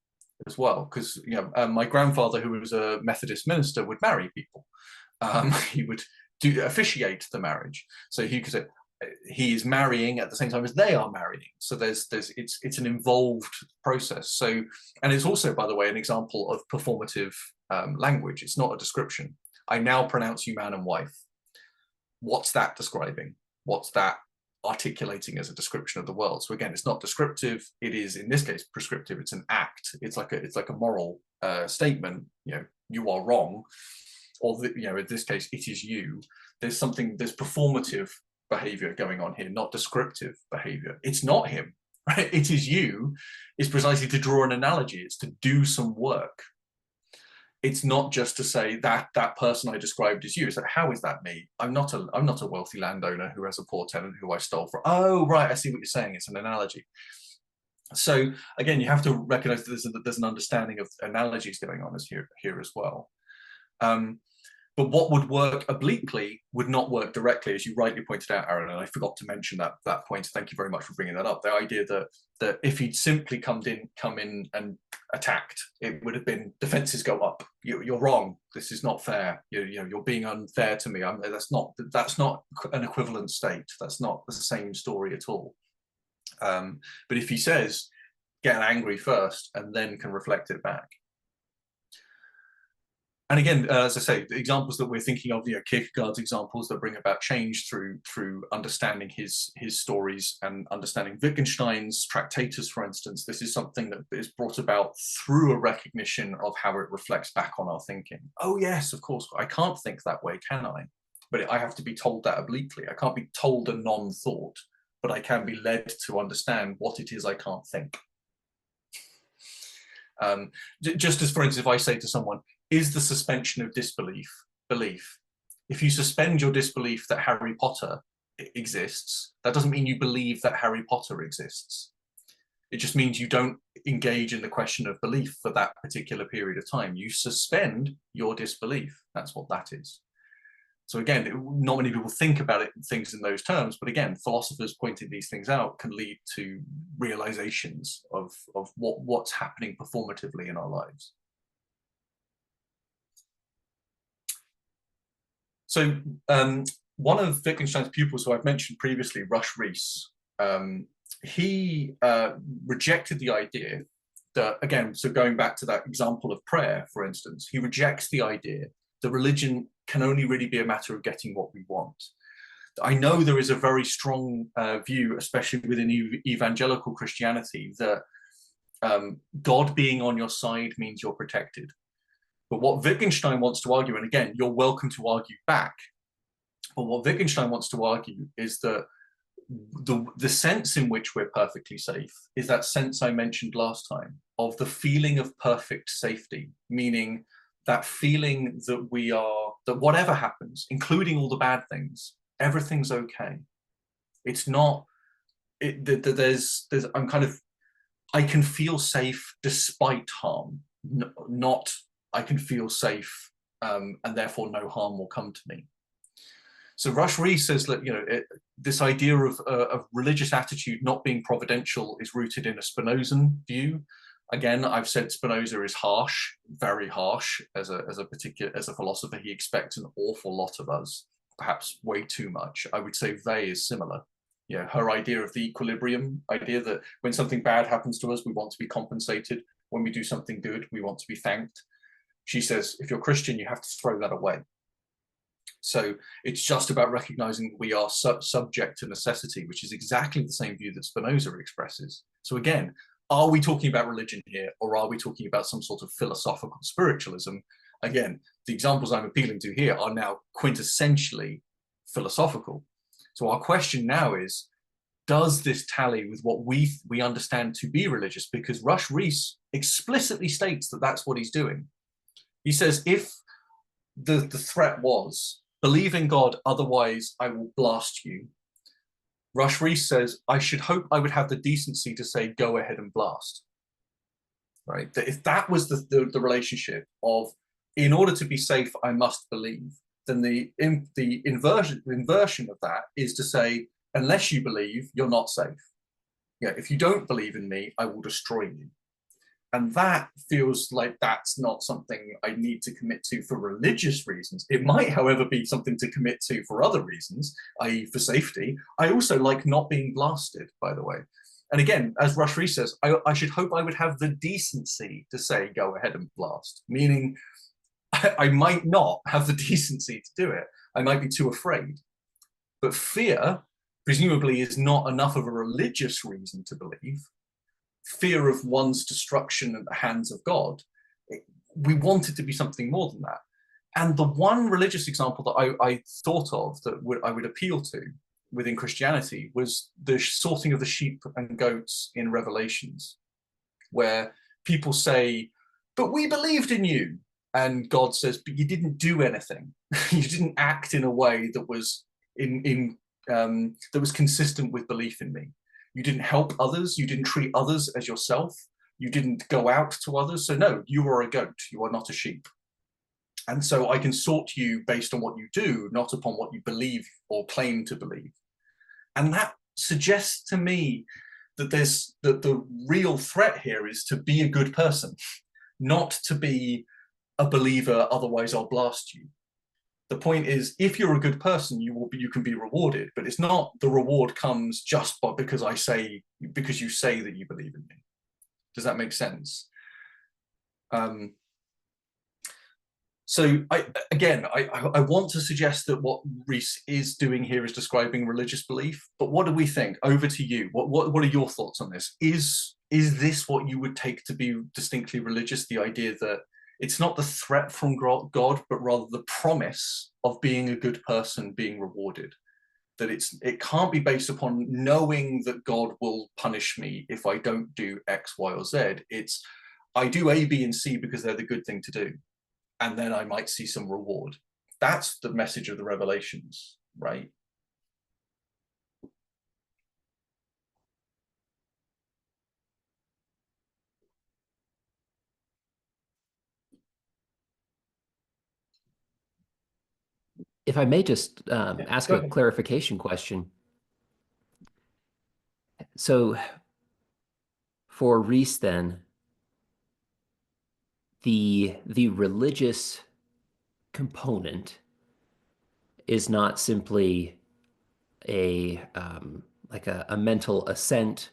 as well, because my grandfather, who was a Methodist minister, would marry people. He would officiate the marriage, so he is marrying at the same time as they are marrying. So it's an involved process. So, and it's also, by the way, an example of performative language. It's not a description. I now pronounce you man and wife. What's that describing? What's that articulating as a description of the world? So again, it's not descriptive. It is, in this case, prescriptive. It's an act. It's like a moral statement. You are wrong, or in this case, it is you. There's performative behavior going on here, not descriptive behavior. It's not him, right? It is you. Is precisely to draw an analogy. It's to do some work. It's not just to say that person I described is you. It's like, how is that me? I'm not a wealthy landowner who has a poor tenant who I stole from. Oh, right, I see what you're saying. It's an analogy. So again, you have to recognize that there's an understanding of analogies going on here as well. But what would work obliquely would not work directly, as you rightly pointed out, Aaron. And I forgot to mention that point. Thank you very much for bringing that up. The idea that if he'd simply come in and attacked, it would have been defenses go up. You're wrong. This is not fair. You're being unfair to me. That's not an equivalent state. That's not the same story at all. But if he says, get angry first and then can reflect it back. And again, as I say, the examples that we're thinking of, Kierkegaard's examples that bring about change through understanding his stories and understanding Wittgenstein's Tractatus, for instance. This is something that is brought about through a recognition of how it reflects back on our thinking. Oh yes, of course, I can't think that way, can I? But I have to be told that obliquely. I can't be told a non-thought, but I can be led to understand what it is I can't think. Just as, for instance, if I say to someone, is the suspension of disbelief belief? If you suspend your disbelief that Harry Potter exists, that doesn't mean you believe that Harry Potter exists. It just means you don't engage in the question of belief for that particular period of time. You suspend your disbelief. That's what that is. So again, not many people think about things in those terms, but again, philosophers pointing these things out can lead to realizations of what's happening performatively in our lives. So one of Wittgenstein's pupils, who I've mentioned previously, Rush Rees, he rejected the idea that, again, so going back to that example of prayer, for instance, he rejects the idea that religion can only really be a matter of getting what we want. I know there is a very strong view, especially within evangelical Christianity, that God being on your side means you're protected. But what Wittgenstein wants to argue, and again, you're welcome to argue back, but what Wittgenstein wants to argue is that the sense in which we're perfectly safe is that sense I mentioned last time of the feeling of perfect safety, meaning that feeling that that whatever happens, including all the bad things, everything's okay. It's not, I can feel safe despite harm, not I can feel safe and therefore no harm will come to me. So Rush Rees says that this idea of religious attitude not being providential is rooted in a Spinozan view. Again, I've said Spinoza is harsh, very harsh as a philosopher. He expects an awful lot of us, perhaps way too much. I would say Wey is similar. Her idea of the equilibrium, idea that when something bad happens to us, we want to be compensated. When we do something good, we want to be thanked. She says, if you're Christian, you have to throw that away. So it's just about recognizing that we are subject to necessity, which is exactly the same view that Spinoza expresses. So again, are we talking about religion here, or are we talking about some sort of philosophical spiritualism? Again, the examples I'm appealing to here are now quintessentially philosophical. So our question now is, does this tally with what we understand to be religious? Because Rush Rees explicitly states that that's what he's doing. He says, if the threat was, believe in God, otherwise I will blast you, Rush Rees says, I should hope I would have the decency to say, go ahead and blast. Right? That if that was the relationship of, in order to be safe, I must believe, then the inversion of that is to say, unless you believe, you're not safe. If you don't believe in me, I will destroy you. And that feels like that's not something I need to commit to for religious reasons. It might, however, be something to commit to for other reasons, i.e. for safety. I also like not being blasted, by the way. And again, as Rush Rees says, I should hope I would have the decency to say, go ahead and blast, meaning I might not have the decency to do it. I might be too afraid. But fear, presumably, is not enough of a religious reason to believe. Fear of one's destruction at the hands of God. We want it to be something more than that. And the one religious example that I thought of that I would appeal to within Christianity was the sorting of the sheep and goats in Revelations, where people say, but we believed in you. And God says, but you didn't do anything. You didn't act in a way that was that was consistent with belief in me. You didn't help others. You didn't treat others as yourself. You didn't go out to others. So no, you are a goat. You are not a sheep. And so I can sort you based on what you do, not upon what you believe or claim to believe. And that suggests to me that the real threat here is to be a good person, not to be a believer, otherwise I'll blast you. The point is, if you're a good person, you can be rewarded, but it's not the reward comes just because you say that you believe in me. Does that make sense? So I want to suggest that what Rees is doing here is describing religious belief, but what do we think? Over to you. What are your thoughts on this? Is this what you would take to be distinctly religious? The idea that it's not the threat from God, but rather the promise of being a good person being rewarded. That it can't be based upon knowing that God will punish me if I don't do X, Y, or Z. It's I do A, B, and C because they're the good thing to do, and then I might see some reward. That's the message of the Revelations, right? If I may just ask a clarification question. So for Rees, then, the religious component is not simply a like a mental assent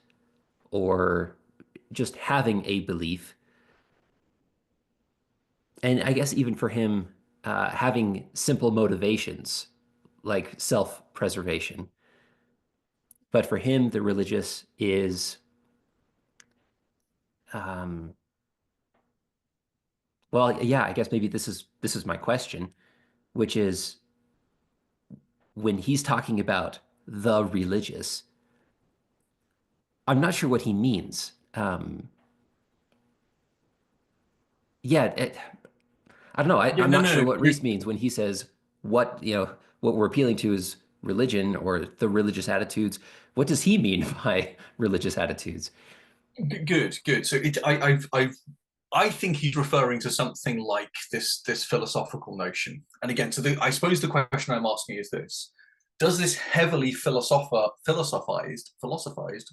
or just having a belief. And I guess even for him, having simple motivations like self-preservation. But for him, the religious is, well, yeah, I guess maybe this is my question, which is when he's talking about the religious, I'm not sure what he means. Yeah, I don't know. I'm not sure what Rees means when he says what we're appealing to is religion or the religious attitudes. What does he mean by religious attitudes? Good. So I think he's referring to something like this philosophical notion. And again, so I suppose the question I'm asking is this: does this heavily philosophized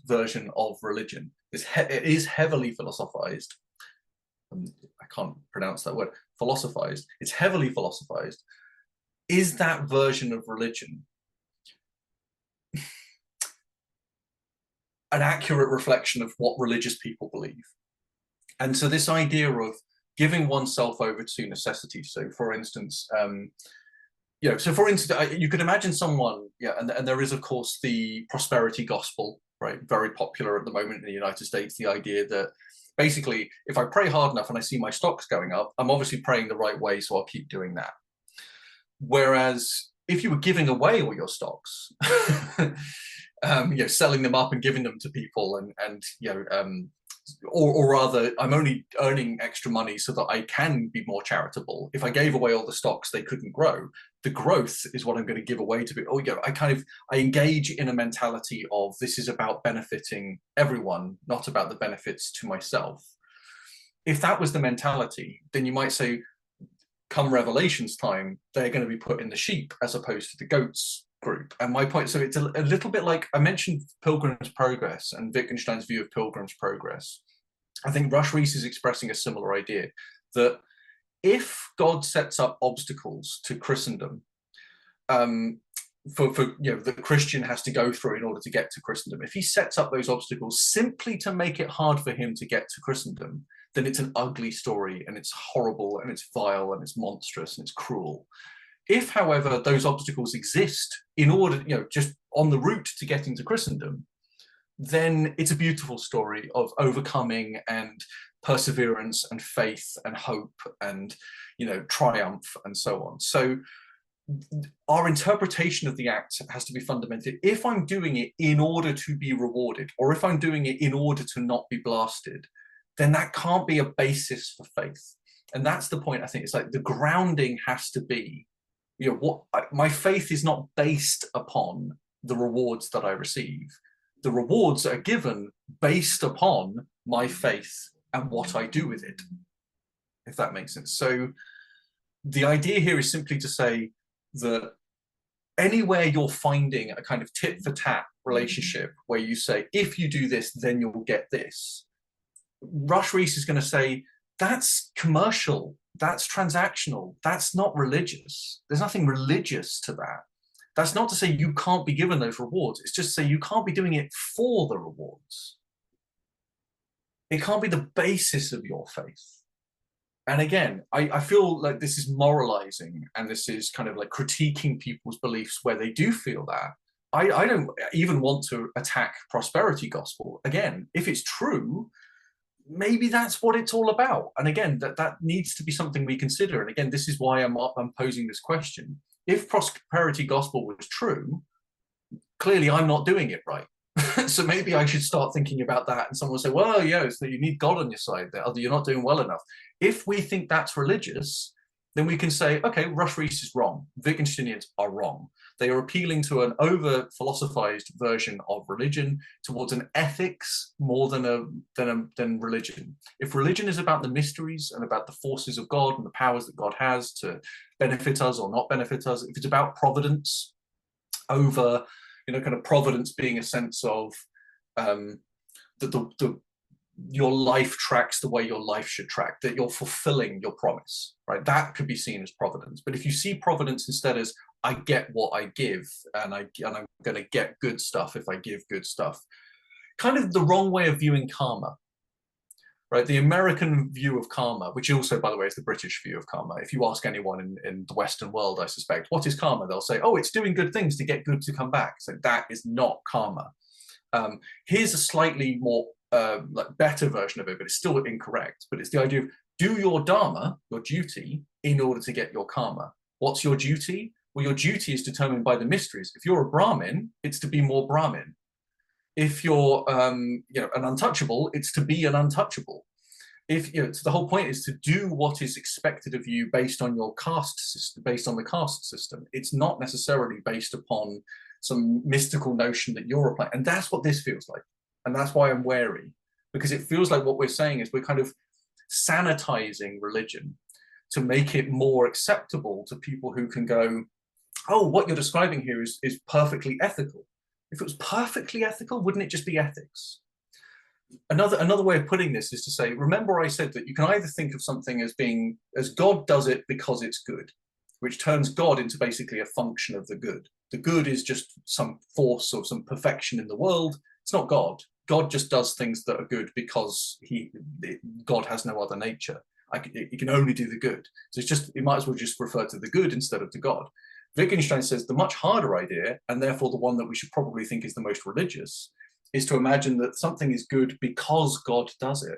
version of religion, it is heavily philosophized. I can't pronounce that word. Philosophized. It's heavily philosophized. Is that version of religion an accurate reflection of what religious people believe? And so this idea of giving oneself over to necessity. So for instance, you could imagine someone, and there is of course the prosperity gospel, right? Very popular at the moment in the United States, the idea that basically if I pray hard enough and I see my stocks going up, I'm obviously praying the right way, so I'll keep doing that. Whereas if you were giving away all your stocks, selling them up and giving them to people, or rather, I'm only earning extra money so that I can be more charitable. If I gave away all the stocks, they couldn't grow. The growth is what I'm going to give away to people. I engage in a mentality of this is about benefiting everyone, not about the benefits to myself. If that was the mentality, then you might say, come Revelations time, they're going to be put in the sheep as opposed to the goats group. And my point, so it's a little bit like I mentioned Pilgrim's Progress and Wittgenstein's view of Pilgrim's Progress. I think Rush Rees is expressing a similar idea that if God sets up obstacles to Christendom, the Christian has to go through in order to get to Christendom, if he sets up those obstacles simply to make it hard for him to get to Christendom, then it's an ugly story and it's horrible and it's vile and it's monstrous and it's cruel. If, however, those obstacles exist in order, just on the route to getting to Christendom, then it's a beautiful story of overcoming and perseverance and faith and hope and, triumph and so on. So our interpretation of the act has to be fundamental. If I'm doing it in order to be rewarded, or if I'm doing it in order to not be blasted, then that can't be a basis for faith. And that's the point, I think. It's like the grounding has to be, my faith is not based upon the rewards that I receive. The rewards are given based upon my faith and what I do with it, if that makes sense. So the idea here is simply to say that anywhere you're finding a kind of tit for tat relationship where you say, if you do this, then you'll get this, Rush Reese is going to say, that's commercial, that's transactional, that's not religious. There's nothing religious to that. That's not to say you can't be given those rewards. It's just to say you can't be doing it for the rewards. It can't be the basis of your faith. And again, I feel like this is moralizing, and this is kind of like critiquing people's beliefs where they do feel that. I don't even want to attack prosperity gospel. Again, if it's true, maybe that's what it's all about. And again, that needs to be something we consider. And again, this is why I'm posing this question. If prosperity gospel was true, clearly I'm not doing it right. So maybe I should start thinking about that. And someone will say, well, yeah, so you need God on your side. You're not doing well enough. If we think that's religious, then we can say, okay, Rush Reese is wrong. Wittgensteinians are wrong. They are appealing to an over-philosophized version of religion, towards an ethics more than religion. If religion is about the mysteries and about the forces of God and the powers that God has to benefit us or not benefit us, if it's about providence over, kind of providence being a sense of your life tracks the way your life should track, that you're fulfilling your promise, right? That could be seen as providence. But if you see providence instead as, I get what I give, and I'm going to get good stuff if I give good stuff, kind of the wrong way of viewing karma, right? The American view of karma, which also, by the way, is the British view of karma. If you ask anyone in the Western world, I suspect, what is karma? They'll say, oh, it's doing good things to get good to come back. So that is not karma. Here's a slightly more better version of it, but it's still incorrect. But it's the idea of do your dharma, your duty, in order to get your karma. What's your duty? Well, your duty is determined by the mysteries. If you're a Brahmin, it's to be more Brahmin. If you're an untouchable, it's to be an untouchable. If so the whole point is to do what is expected of you based on your caste system, based on the caste system. It's not necessarily based upon some mystical notion that you're applying. And that's what this feels like. And that's why I'm wary, because it feels like what we're saying is we're kind of sanitizing religion to make it more acceptable to people who can go, oh, what you're describing here is perfectly ethical. If it was perfectly ethical, wouldn't it just be ethics? Another way of putting this is to say, remember I said that you can either think of something as being, as God does it because it's good, which turns God into basically a function of the good. The good is just some force or some perfection in the world. It's not God. God just does things that are good because God has no other nature. He can only do the good. So it's just, you might as well just refer to the good instead of to God. Wittgenstein says the much harder idea, and therefore the one that we should probably think is the most religious, is to imagine that something is good because God does it.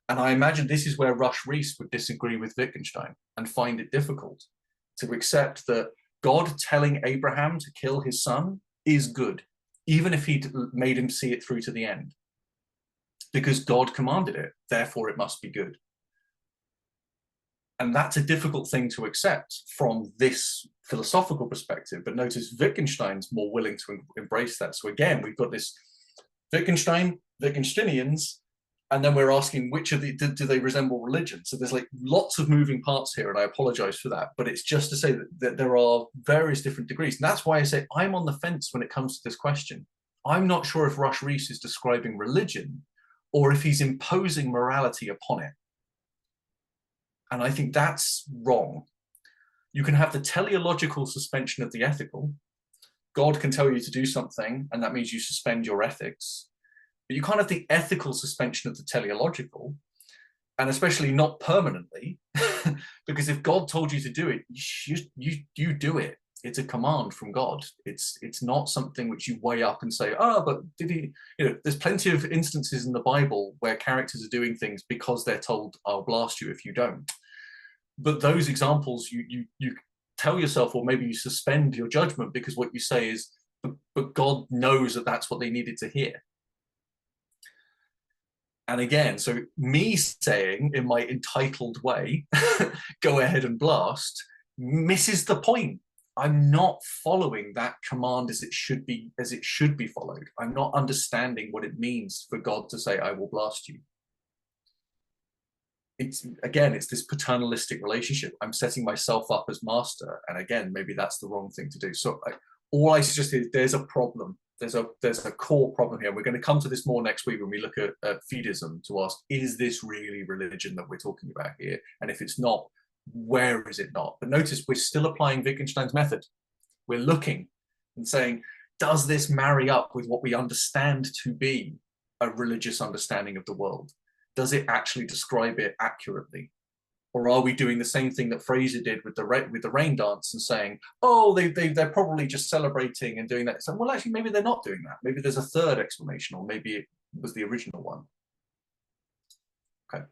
And I imagine this is where Rush Reese would disagree with Wittgenstein and find it difficult to accept that God telling Abraham to kill his son is good, even if he'd made him see it through to the end. Because God commanded it, therefore it must be good. And that's a difficult thing to accept from this philosophical perspective. But notice Wittgenstein's more willing to embrace that. So again, we've got this Wittgenstein, Wittgensteinians, and then we're asking which of the, do they resemble religion? So there's like lots of moving parts here, and I apologize for that. But it's just to say that there are various different degrees. And that's why I say I'm on the fence when it comes to this question. I'm not sure if Rush Reese is describing religion or if he's imposing morality upon it. And I think that's wrong. You can have the teleological suspension of the ethical. God can tell you to do something, and that means you suspend your ethics. But you can't have the ethical suspension of the teleological, and especially not permanently, because if God told you to do it, you do it. It's a command from God. It's not something which you weigh up and say, oh, but did he, there's plenty of instances in the Bible where characters are doing things because they're told, I'll blast you if you don't. But those examples, you tell yourself, or maybe you suspend your judgment because what you say is, but God knows that that's what they needed to hear. And again, so me saying in my entitled way, go ahead and blast, misses the point. I'm not following that command as it should be followed. I'm not understanding what it means for God to say, I will blast you. it's this paternalistic relationship. I'm setting myself up as master, and again, maybe that's the wrong thing to do. So all I suggest is there's a problem. There's a core problem here. We're going to come to this more next week when we look at fideism, to ask, is this really religion that we're talking about here? And if it's not, where is it not? But notice we're still applying Wittgenstein's method. We're looking and saying, does this marry up with what we understand to be a religious understanding of the world? Does it actually describe it accurately? Or are we doing the same thing that Fraser did with the rain dance and saying, oh, they're probably just celebrating and doing that? So, well, actually, maybe they're not doing that. Maybe there's a third explanation, or maybe it was the original one. Okay.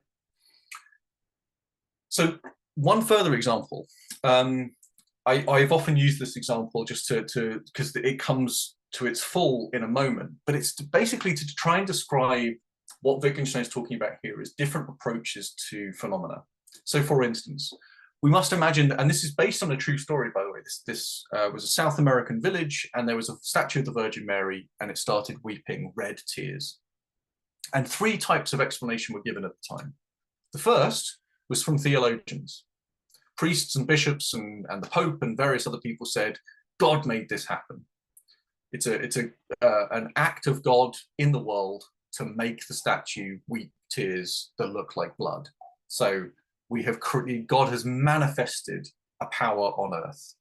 So one further example. I've often used this example just to because it comes to its full in a moment, but it's basically to try and describe what Wittgenstein is talking about here is different approaches to phenomena. So, for instance, we must imagine, and this is based on a true story, by the way, this was a South American village, and there was a statue of the Virgin Mary, and it started weeping red tears. And three types of explanation were given at the time. The first was from theologians. Priests and bishops and the Pope and various other people said, God made this happen. It's an act of God in the world to make the statue weep tears that look like blood. So God has manifested a power on earth.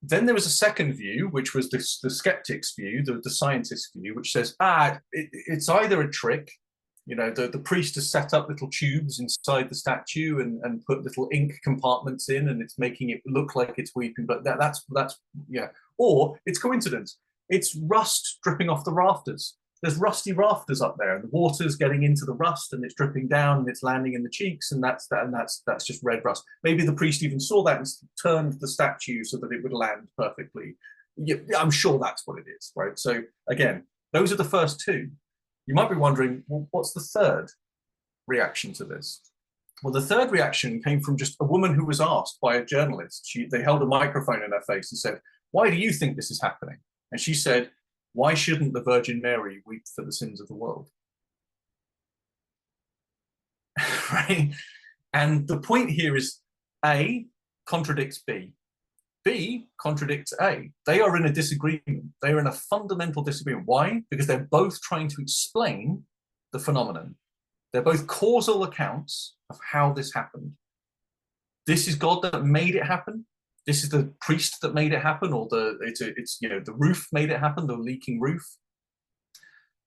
Then there was a second view, which was the skeptic's view, the scientist's view, which says, it's either a trick, the priest has set up little tubes inside the statue and put little ink compartments in, and it's making it look like it's weeping, but that's or it's coincidence. It's rust dripping off the rafters. There's rusty rafters up there, and the water's getting into the rust, and it's dripping down, and it's landing in the cheeks, and that's just red rust. Maybe the priest even saw that and turned the statue so that it would land perfectly. Yeah, I'm sure that's what it is, right? So again, those are the first two. You might be wondering, well, what's the third reaction to this? Well, the third reaction came from just a woman who was asked by a journalist. They held a microphone in her face and said, "Why do you think this is happening?" And she said, "Why shouldn't the Virgin Mary weep for the sins of the world?" Right? And the point here is A contradicts B. B contradicts A. They are in a disagreement. They are in a fundamental disagreement. Why? Because they're both trying to explain the phenomenon. They're both causal accounts of how this happened. This is God that made it happen. This is the priest that made it happen, or the roof made it happen, the leaking roof.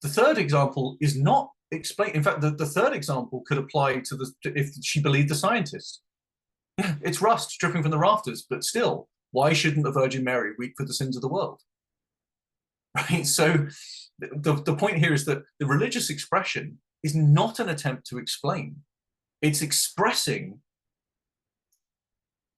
The third example is not explained. In fact, the third example could apply to if she believed the scientist. Yeah, it's rust dripping from the rafters, but still, why shouldn't the Virgin Mary weep for the sins of the world? Right. So the point here is that the religious expression is not an attempt to explain. It's expressing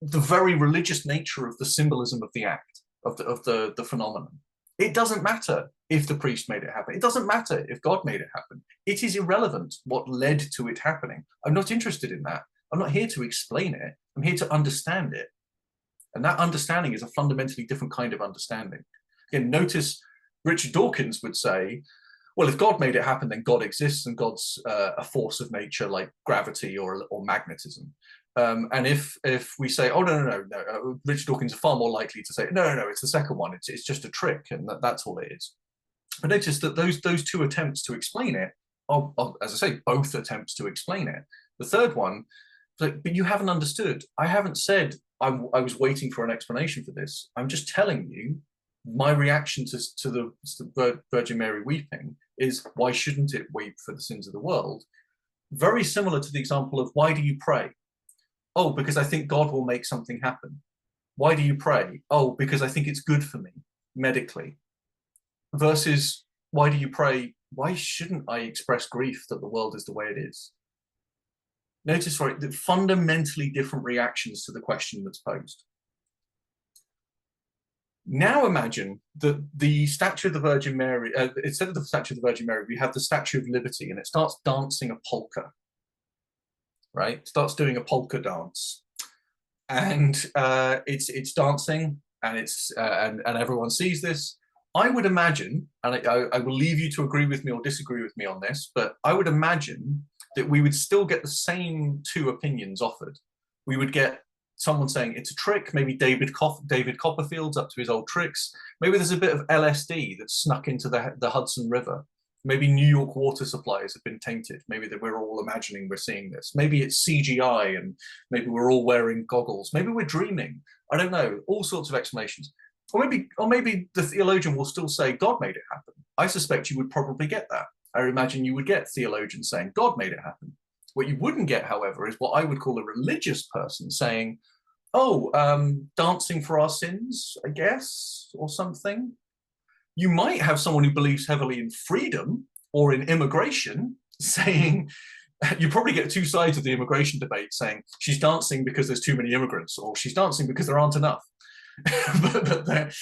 the very religious nature of the symbolism of the act, of the phenomenon. It doesn't matter if the priest made it happen. It doesn't matter if God made it happen. It is irrelevant what led to it happening. I'm not interested in that. I'm not here to explain it. I'm here to understand it. And that understanding is a fundamentally different kind of understanding. Again, notice Richard Dawkins would say, well, if God made it happen, then God exists, and God's a force of nature like gravity or magnetism. And if we say, oh, no, Richard Dawkins is far more likely to say, no, it's the second one. It's just a trick, and that's all it is. But notice that those two attempts to explain it are, as I say, both attempts to explain it. The third one, but you haven't understood. I haven't said I was waiting for an explanation for this. I'm just telling you my reaction to the Virgin Mary weeping is, why shouldn't it weep for the sins of the world? Very similar to the example of, why do you pray? Oh, because I think God will make something happen. Why do you pray? Oh, because I think it's good for me medically. Versus, why do you pray? Why shouldn't I express grief that the world is the way it is? Notice, right, the fundamentally different reactions to the question that's posed. Now imagine that the statue of the Virgin Mary, instead of the statue of the Virgin Mary, we have the Statue of Liberty, and it starts dancing a polka, right? It starts doing a polka dance, and it's dancing, and and everyone sees this. I would imagine, and I will leave you to agree with me or disagree with me on this, but I would imagine that we would still get the same two opinions offered. We would get someone saying it's a trick, maybe David Copperfield's up to his old tricks. Maybe there's a bit of LSD that's snuck into the Hudson River. Maybe New York water supplies have been tainted. Maybe that we're all imagining we're seeing this. Maybe it's CGI and maybe we're all wearing goggles. Maybe we're dreaming. I don't know. All sorts of explanations. Or maybe the theologian will still say God made it happen. I suspect you would probably get that. I imagine you would get theologians saying God made it happen. What you wouldn't get, however, is what I would call a religious person saying, oh, dancing for our sins, I guess, or something. You might have someone who believes heavily in freedom or in immigration saying, you probably get two sides of the immigration debate saying she's dancing because there's too many immigrants or she's dancing because there aren't enough. but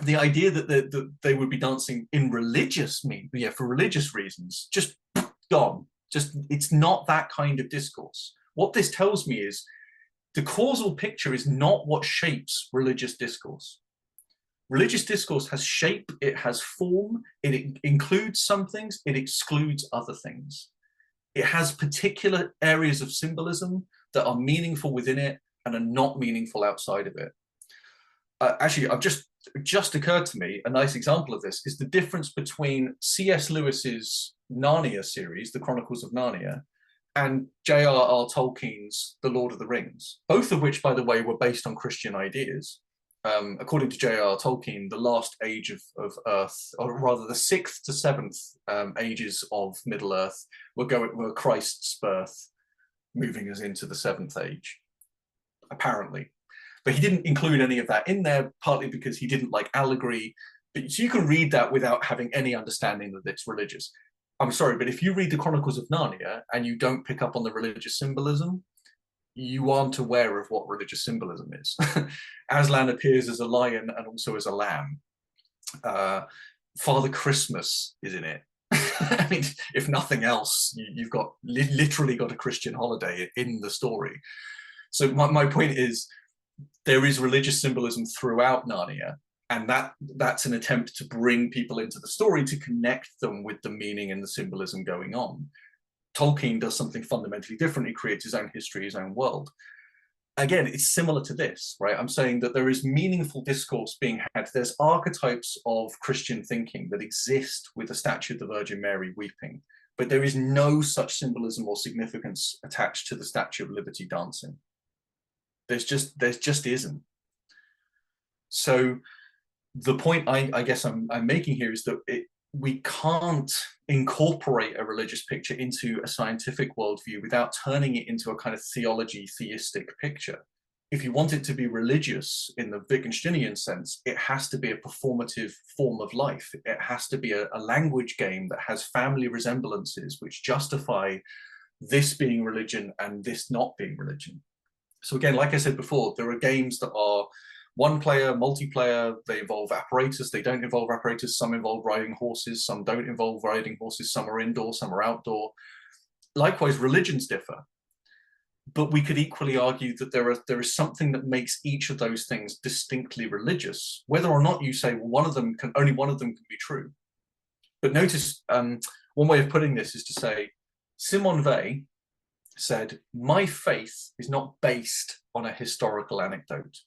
the idea that they would be dancing in for religious reasons, just gone. Just, it's not that kind of discourse. What this tells me is the causal picture is not what shapes religious discourse. Religious discourse has shape, it has form, it includes some things, it excludes other things. It has particular areas of symbolism that are meaningful within it and are not meaningful outside of it. Actually, I've just occurred to me, a nice example of this is the difference between C.S. Lewis's Narnia series, The Chronicles of Narnia, and J.R.R. Tolkien's The Lord of the Rings, both of which, by the way, were based on Christian ideas. According to J.R.R. Tolkien, the last age of Earth, or rather the 6th to 7th ages of Middle Earth, were Christ's birth, moving us into the 7th age, apparently. But he didn't include any of that in there, partly because he didn't like allegory. But so you can read that without having any understanding that it's religious. I'm sorry, but if you read the Chronicles of Narnia and you don't pick up on the religious symbolism, you aren't aware of what religious symbolism is. Aslan appears as a lion and also as a lamb. Father Christmas is in it. I mean, if nothing else, you've got literally got a Christian holiday in the story. So my point is, there is religious symbolism throughout Narnia, and that's an attempt to bring people into the story to connect them with the meaning and the symbolism going on. Tolkien does something fundamentally different. He creates his own history, his own world. Again, it's similar to this, right? I'm saying that there is meaningful discourse being had. There's archetypes of Christian thinking that exist with the statue of the Virgin Mary weeping, but there is no such symbolism or significance attached to the Statue of Liberty dancing. There's just isn't. So the point I guess I'm making here is that we can't incorporate a religious picture into a scientific worldview without turning it into a kind of theology, theistic picture. If you want it to be religious in the Wittgensteinian sense, it has to be a performative form of life. It has to be a language game that has family resemblances which justify this being religion and this not being religion. So again, like I said before, there are games that are one player, multiplayer, they involve apparatus, they don't involve apparatus, some involve riding horses, some don't involve riding horses, some are indoor, some are outdoor. Likewise, religions differ. But we could equally argue that there is something that makes each of those things distinctly religious, whether or not you say, well, only one of them can be true. But notice, one way of putting this is to say, Simone Weil said, my faith is not based on a historical anecdote.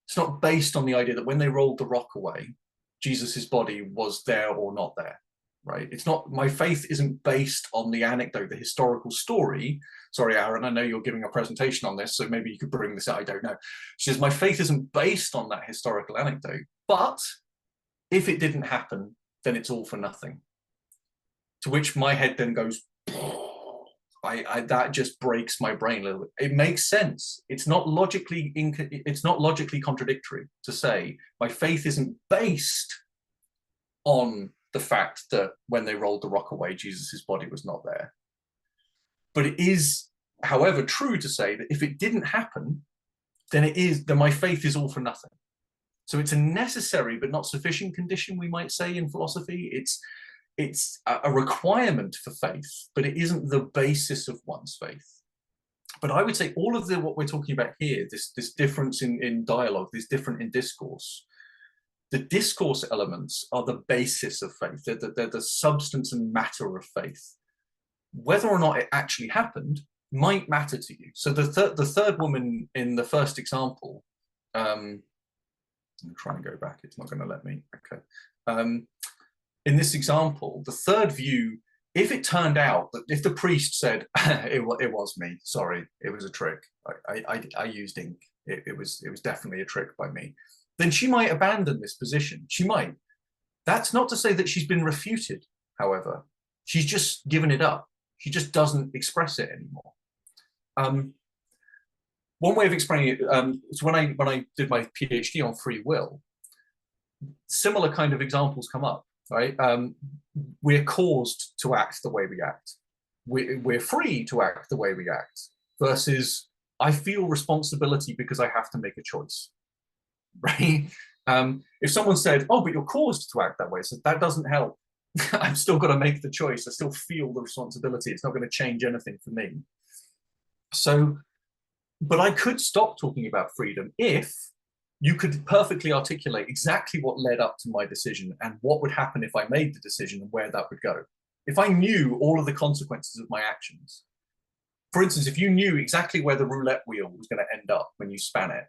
It's not based on the idea that when they rolled the rock away, Jesus's body was there or not there, right? It's not, my faith isn't based on the anecdote, the historical story. Sorry, Aaron, I know you're giving a presentation on this, so maybe you could bring this out, I don't know. She says, my faith isn't based on that historical anecdote, but if it didn't happen, then it's all for nothing. To which my head then goes, that just breaks my brain a little bit. It makes sense. It's not logically contradictory to say my faith isn't based on the fact that when they rolled the rock away, Jesus's body was not there. But it is, however, true to say that if it didn't happen, then my faith is all for nothing. So it's a necessary but not sufficient condition, we might say, in philosophy. It's a requirement for faith, but it isn't the basis of one's faith. But I would say all of what we're talking about here, this difference in dialogue, this difference in discourse, the discourse elements are the basis of faith. They're the substance and matter of faith. whether or not it actually happened might matter to you. So the third woman in the first example, I'm trying to go back, it's not going to let me. Okay. In this example, the third view, if it turned out that if the priest said, it was me, sorry, it was a trick, I used ink, it was definitely a trick by me, then she might abandon this position. She might. That's not to say that she's been refuted, however. She's just given it up. She just doesn't express it anymore. One way of explaining it, so when I did my PhD on free will, similar kind of examples come up, right? We're caused to act the way we act. We're free to act the way we act, versus I feel responsibility because I have to make a choice, right? If someone said, oh, but you're caused to act that way, so that doesn't help. I've still got to make the choice. I still feel the responsibility. It's not going to change anything for me. So, but I could stop talking about freedom if you could perfectly articulate exactly what led up to my decision and what would happen if I made the decision and where that would go. If I knew all of the consequences of my actions, for instance, if you knew exactly where the roulette wheel was going to end up when you span it,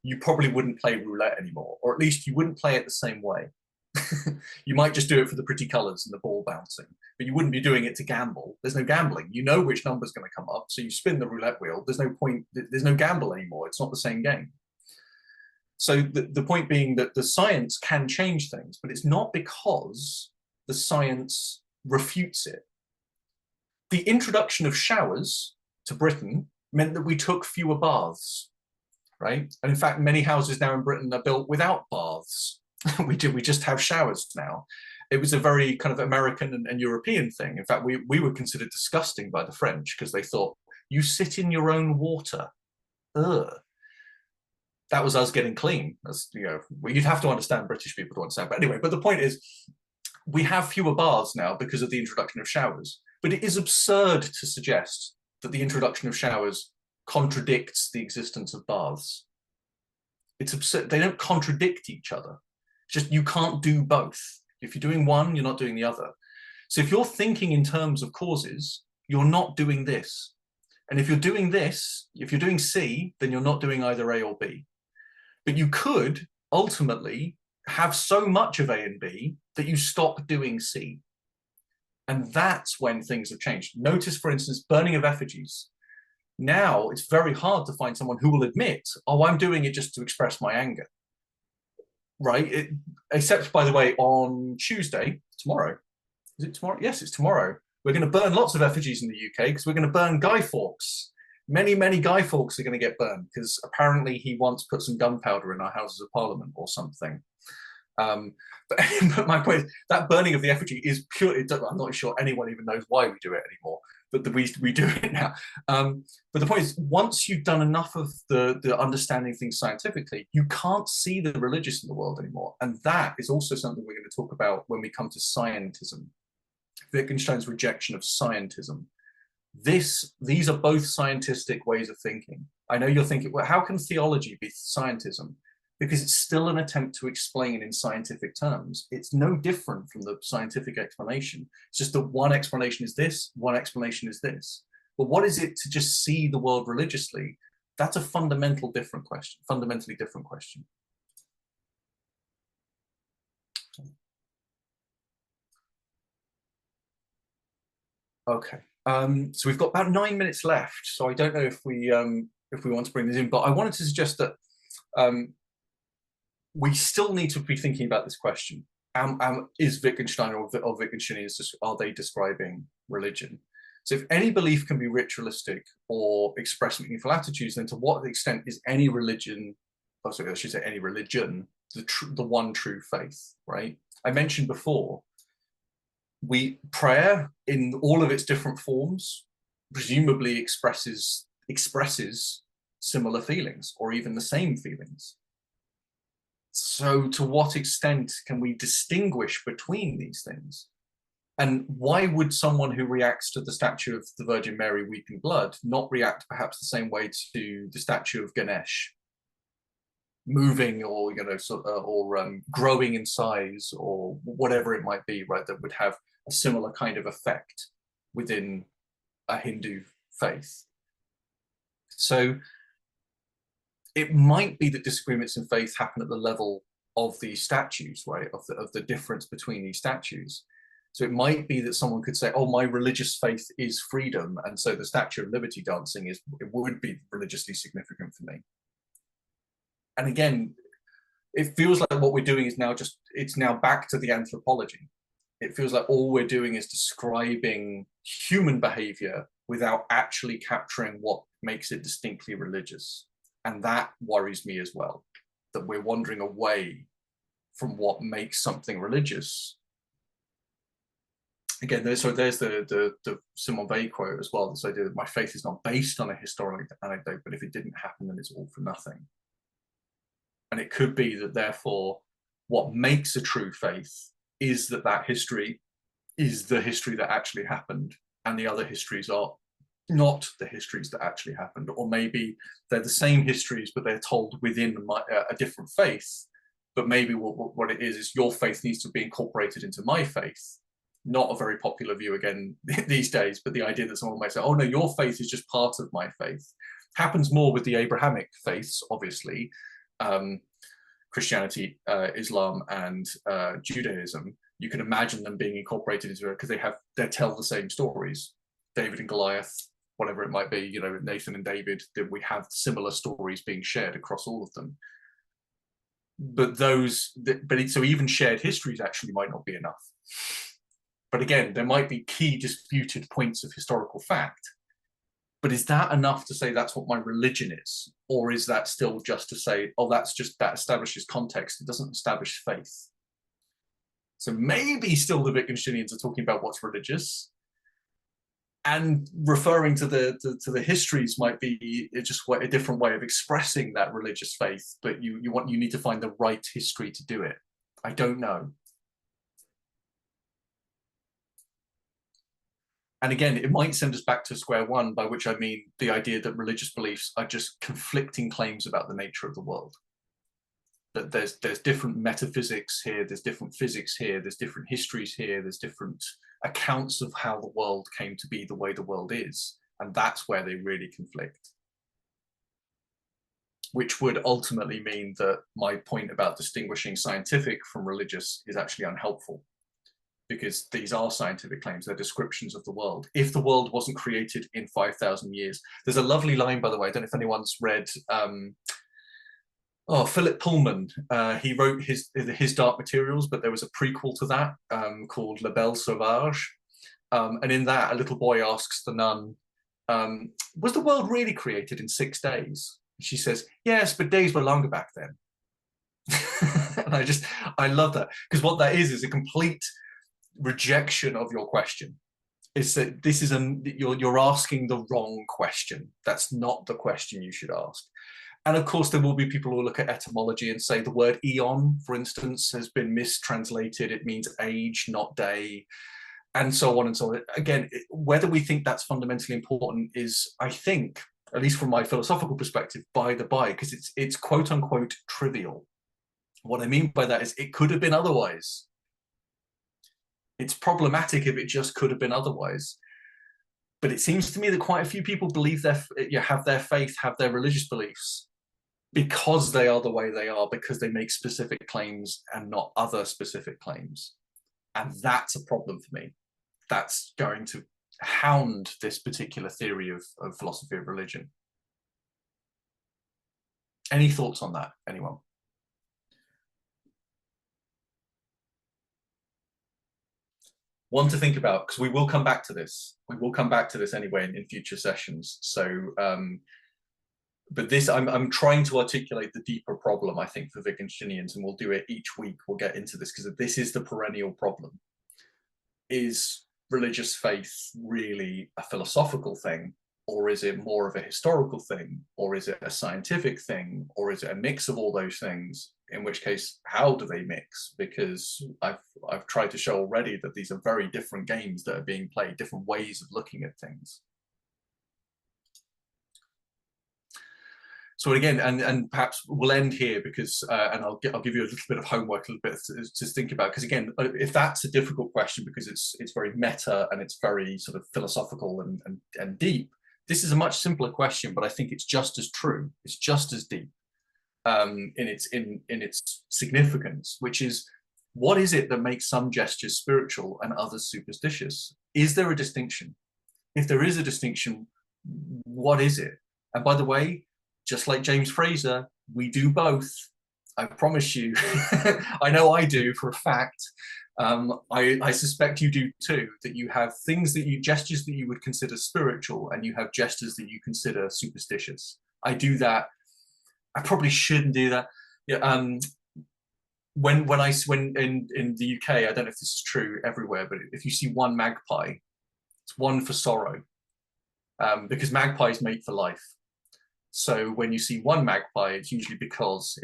you probably wouldn't play roulette anymore, or at least you wouldn't play it the same way. You might just do it for the pretty colors and the ball bouncing, but you wouldn't be doing it to gamble. There's no gambling. You know which number's going to come up, so you spin the roulette wheel. There's no point, there's no gamble anymore. It's not the same game. So the point being that the science can change things, but it's not because the science refutes it. The introduction of showers to Britain meant that we took fewer baths, right? And in fact, many houses now in Britain are built without baths. We just have showers now. It was a very kind of American and European thing. In fact, we were considered disgusting by the French because they thought, you sit in your own water. Ugh. That was us getting clean. As you know, you'd have to understand British people to understand. But anyway, but the point is, we have fewer baths now because of the introduction of showers. But it is absurd to suggest that the introduction of showers contradicts the existence of baths. It's absurd. They don't contradict each other. It's just you can't do both. If you're doing one, you're not doing the other. So if you're thinking in terms of causes, you're not doing this. And if you're doing this, if you're doing C, then you're not doing either A or B. But you could ultimately have so much of A and B that you stop doing C. And that's when things have changed. Notice, for instance, burning of effigies. Now it's very hard to find someone who will admit, oh, I'm doing it just to express my anger. Right? Except, by the way, on Tuesday, tomorrow. Is it tomorrow? Yes, it's tomorrow. We're going to burn lots of effigies in the UK because we're going to burn Guy Fawkes. Many, many Guy Fawkes are going to get burned because apparently he once put some gunpowder in our Houses of Parliament or something. But my point is, that burning of the effigy is purely, I'm not sure anyone even knows why we do it anymore, but we do it now. But the point is, once you've done enough of the understanding things scientifically, you can't see the religious in the world anymore. And that is also something we're going to talk about when we come to scientism. Wittgenstein's rejection of scientism. These are both scientistic ways of thinking. I know you're thinking, well, how can theology be scientism? Because it's still an attempt to explain in scientific terms. It's no different from the scientific explanation. It's just that one explanation is this, one explanation is this. But what is it to just see the world religiously? That's a fundamentally different question. Okay. So we've got about 9 minutes left. So I don't know if we want to bring this in, but I wanted to suggest that we still need to be thinking about this question. Is Wittgenstein or Wittgensteinians, are they describing religion? So if any belief can be ritualistic or express meaningful attitudes, then to what extent is any religion, oh, sorry, I should say any religion, the one true faith, right? I mentioned before, prayer in all of its different forms presumably expresses similar feelings or even the same feelings. So to what extent can we distinguish between these things? And why would someone who reacts to the statue of the Virgin Mary weeping blood not react perhaps the same way to the statue of Ganesh, moving or growing in size or whatever it might be, right? That would have a similar kind of effect. within a Hindu faith. So it might be that disagreements in faith happen at the level of these statues, right? Of the difference between these statues. So it might be that someone could say, oh, my religious faith is freedom. And so the Statue of Liberty dancing it would be religiously significant for me. And again, it feels like what we're doing is now it's now back to the anthropology. It feels like all we're doing is describing human behavior without actually capturing what makes it distinctly religious. And that worries me as well, that we're wandering away from what makes something religious. Again, there's the Simone Weil quote as well, this idea that my faith is not based on a historical anecdote, but if it didn't happen, then it's all for nothing. And it could be that therefore what makes a true faith is that history is the history that actually happened, and the other histories are not the histories that actually happened, or maybe they're the same histories but they're told within a different faith. But maybe what it is your faith needs to be incorporated into my faith. Not a very popular view again these days, but the idea that someone might say, oh no, your faith is just part of my faith. Happens more with the Abrahamic faiths, obviously. Christianity, Islam, and Judaism. You can imagine them being incorporated into it because they tell the same stories. David and Goliath, whatever it might be, you know, Nathan and David, that we have similar stories being shared across all of them. But so even shared histories actually might not be enough. But again, there might be key disputed points of historical fact. But is that enough to say that's what my religion is? Or is that still just to say, oh, that establishes context, it doesn't establish faith? So maybe still the Wittgensteinians are talking about what's religious, and referring to the histories might be just a different way of expressing that religious faith, but you need to find the right history to do it. I don't know. And again, it might send us back to square one, by which I mean the idea that religious beliefs are just conflicting claims about the nature of the world. That there's different metaphysics here, there's different physics here, there's different histories here, there's different accounts of how the world came to be the way the world is. And that's where they really conflict. Which would ultimately mean that my point about distinguishing scientific from religious is actually unhelpful. Because these are scientific claims, they're descriptions of the world. If the world wasn't created in 5,000 years, there's a lovely line, by the way, I don't know if anyone's read, Philip Pullman. He wrote his Dark Materials, but there was a prequel to that called La Belle Sauvage. And in that, a little boy asks the nun, was the world really created in 6 days? She says, yes, but days were longer back then. And I love that, because what that is a complete rejection of your question. Is that this is you're asking the wrong question. That's not the question you should ask. And of course there will be people who look at etymology and say the word eon, for instance, has been mistranslated. It means age, not day, and so on and so on. Again, whether we think that's fundamentally important is, I think, at least from my philosophical perspective, by the by, because it's quote unquote trivial. What I mean by that is it could have been otherwise. It's problematic if it just could have been otherwise. But it seems to me that quite a few people believe have their faith, have their religious beliefs, because they are the way they are, because they make specific claims and not other specific claims. And that's a problem for me. That's going to hound this particular theory of philosophy of religion. Any thoughts on that, anyone? One to think about, because we will come back to this. We will come back to this anyway in future sessions. So, but this, I'm trying to articulate the deeper problem, I think, for Wittgensteinians, and we'll do it each week. We'll get into this, because this is the perennial problem. Is religious faith really a philosophical thing, or is it more of a historical thing, or is it a scientific thing, or is it a mix of all those things? In which case, how do they mix? Because I've tried to show already that these are very different games that are being played, different ways of looking at things. So again, and perhaps we'll end here because, and I'll give you a little bit of homework, a little bit to think about. Because again, if that's a difficult question because it's very meta and it's very sort of philosophical and deep, this is a much simpler question, but I think it's just as true. It's just as deep in its significance, which is, what is it that makes some gestures spiritual and others superstitious? Is there a distinction? If there is a distinction, what is it? And by the way, just like James Fraser, we do both. I promise you. I know I do for a fact. I suspect you do too, that you have gestures that you would consider spiritual, and you have gestures that you consider superstitious. I do that. I probably shouldn't do that. Yeah. When in the UK, I don't know if this is true everywhere, but if you see one magpie, it's one for sorrow, because magpies mate for life. So when you see one magpie, it's usually because,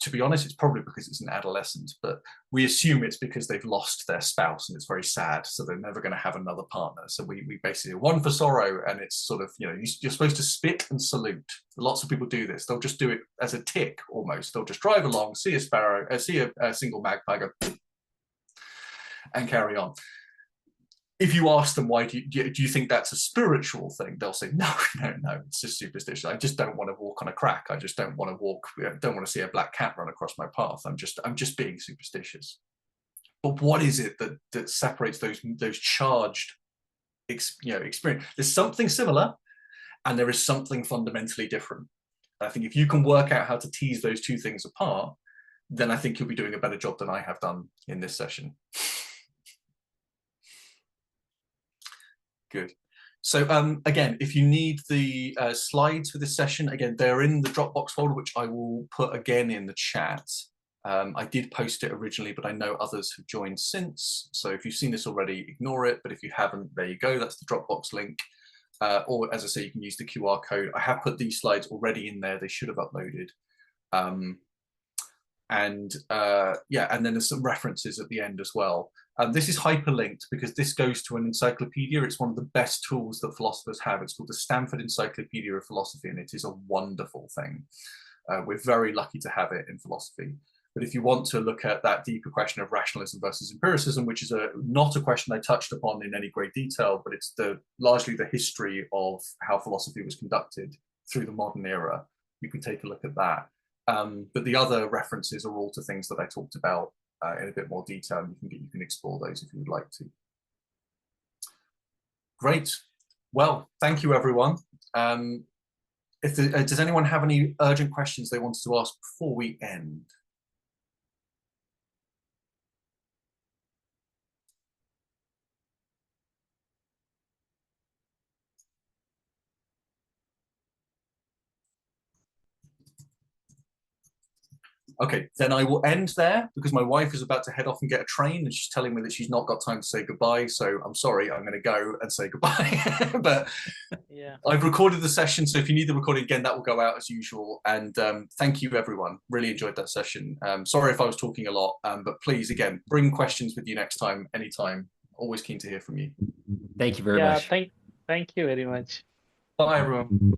to be honest, it's probably because it's an adolescent, but we assume it's because they've lost their spouse and it's very sad, so they're never going to have another partner. So we basically one for sorrow, and it's sort of, you're supposed to spit and salute. Lots of people do this. They'll just do it as a tick almost. They'll just drive along, see a sparrow, see a single magpie, go and carry on. If you ask them, why do you think that's a spiritual thing? They'll say, no, it's just superstition. I just don't want to walk on a crack. I just don't want to see a black cat run across my path. I'm just being superstitious. But what is it that separates those charged experience? There's something similar, and there is something fundamentally different. I think if you can work out how to tease those two things apart, then I think you'll be doing a better job than I have done in this session. Good. So again, if you need the slides for this session, again, they're in the Dropbox folder, which I will put again in the chat. I did post it originally, but I know others have joined since. So if you've seen this already, ignore it. But if you haven't, there you go. That's the Dropbox link. Or as I say, you can use the QR code. I have put these slides already in there. They should have uploaded. Yeah, and then there's some references at the end as well. This is hyperlinked because this goes to an encyclopedia. It's one of the best tools that philosophers have. It's called the Stanford Encyclopedia of Philosophy, and it is a wonderful thing. We're very lucky to have it in philosophy. But if you want to look at that deeper question of rationalism versus empiricism, which is not a question I touched upon in any great detail, but it's largely the history of how philosophy was conducted through the modern era, you can take a look at that. But the other references are all to things that I talked about in a bit more detail, and you can explore those if you would like to. Great. Well, thank you, everyone. Does anyone have any urgent questions they wanted to ask before we end? Okay, then I will end there because my wife is about to head off and get a train, and she's telling me that she's not got time to say goodbye. So I'm sorry, I'm going to go and say goodbye. But yeah, I've recorded the session, so if you need the recording again, that will go out as usual. And thank you, everyone. Really enjoyed that session. Sorry if I was talking a lot, but please, again, bring questions with you next time, anytime. Always keen to hear from you. Thank you very much. Thank you very much. Bye, everyone.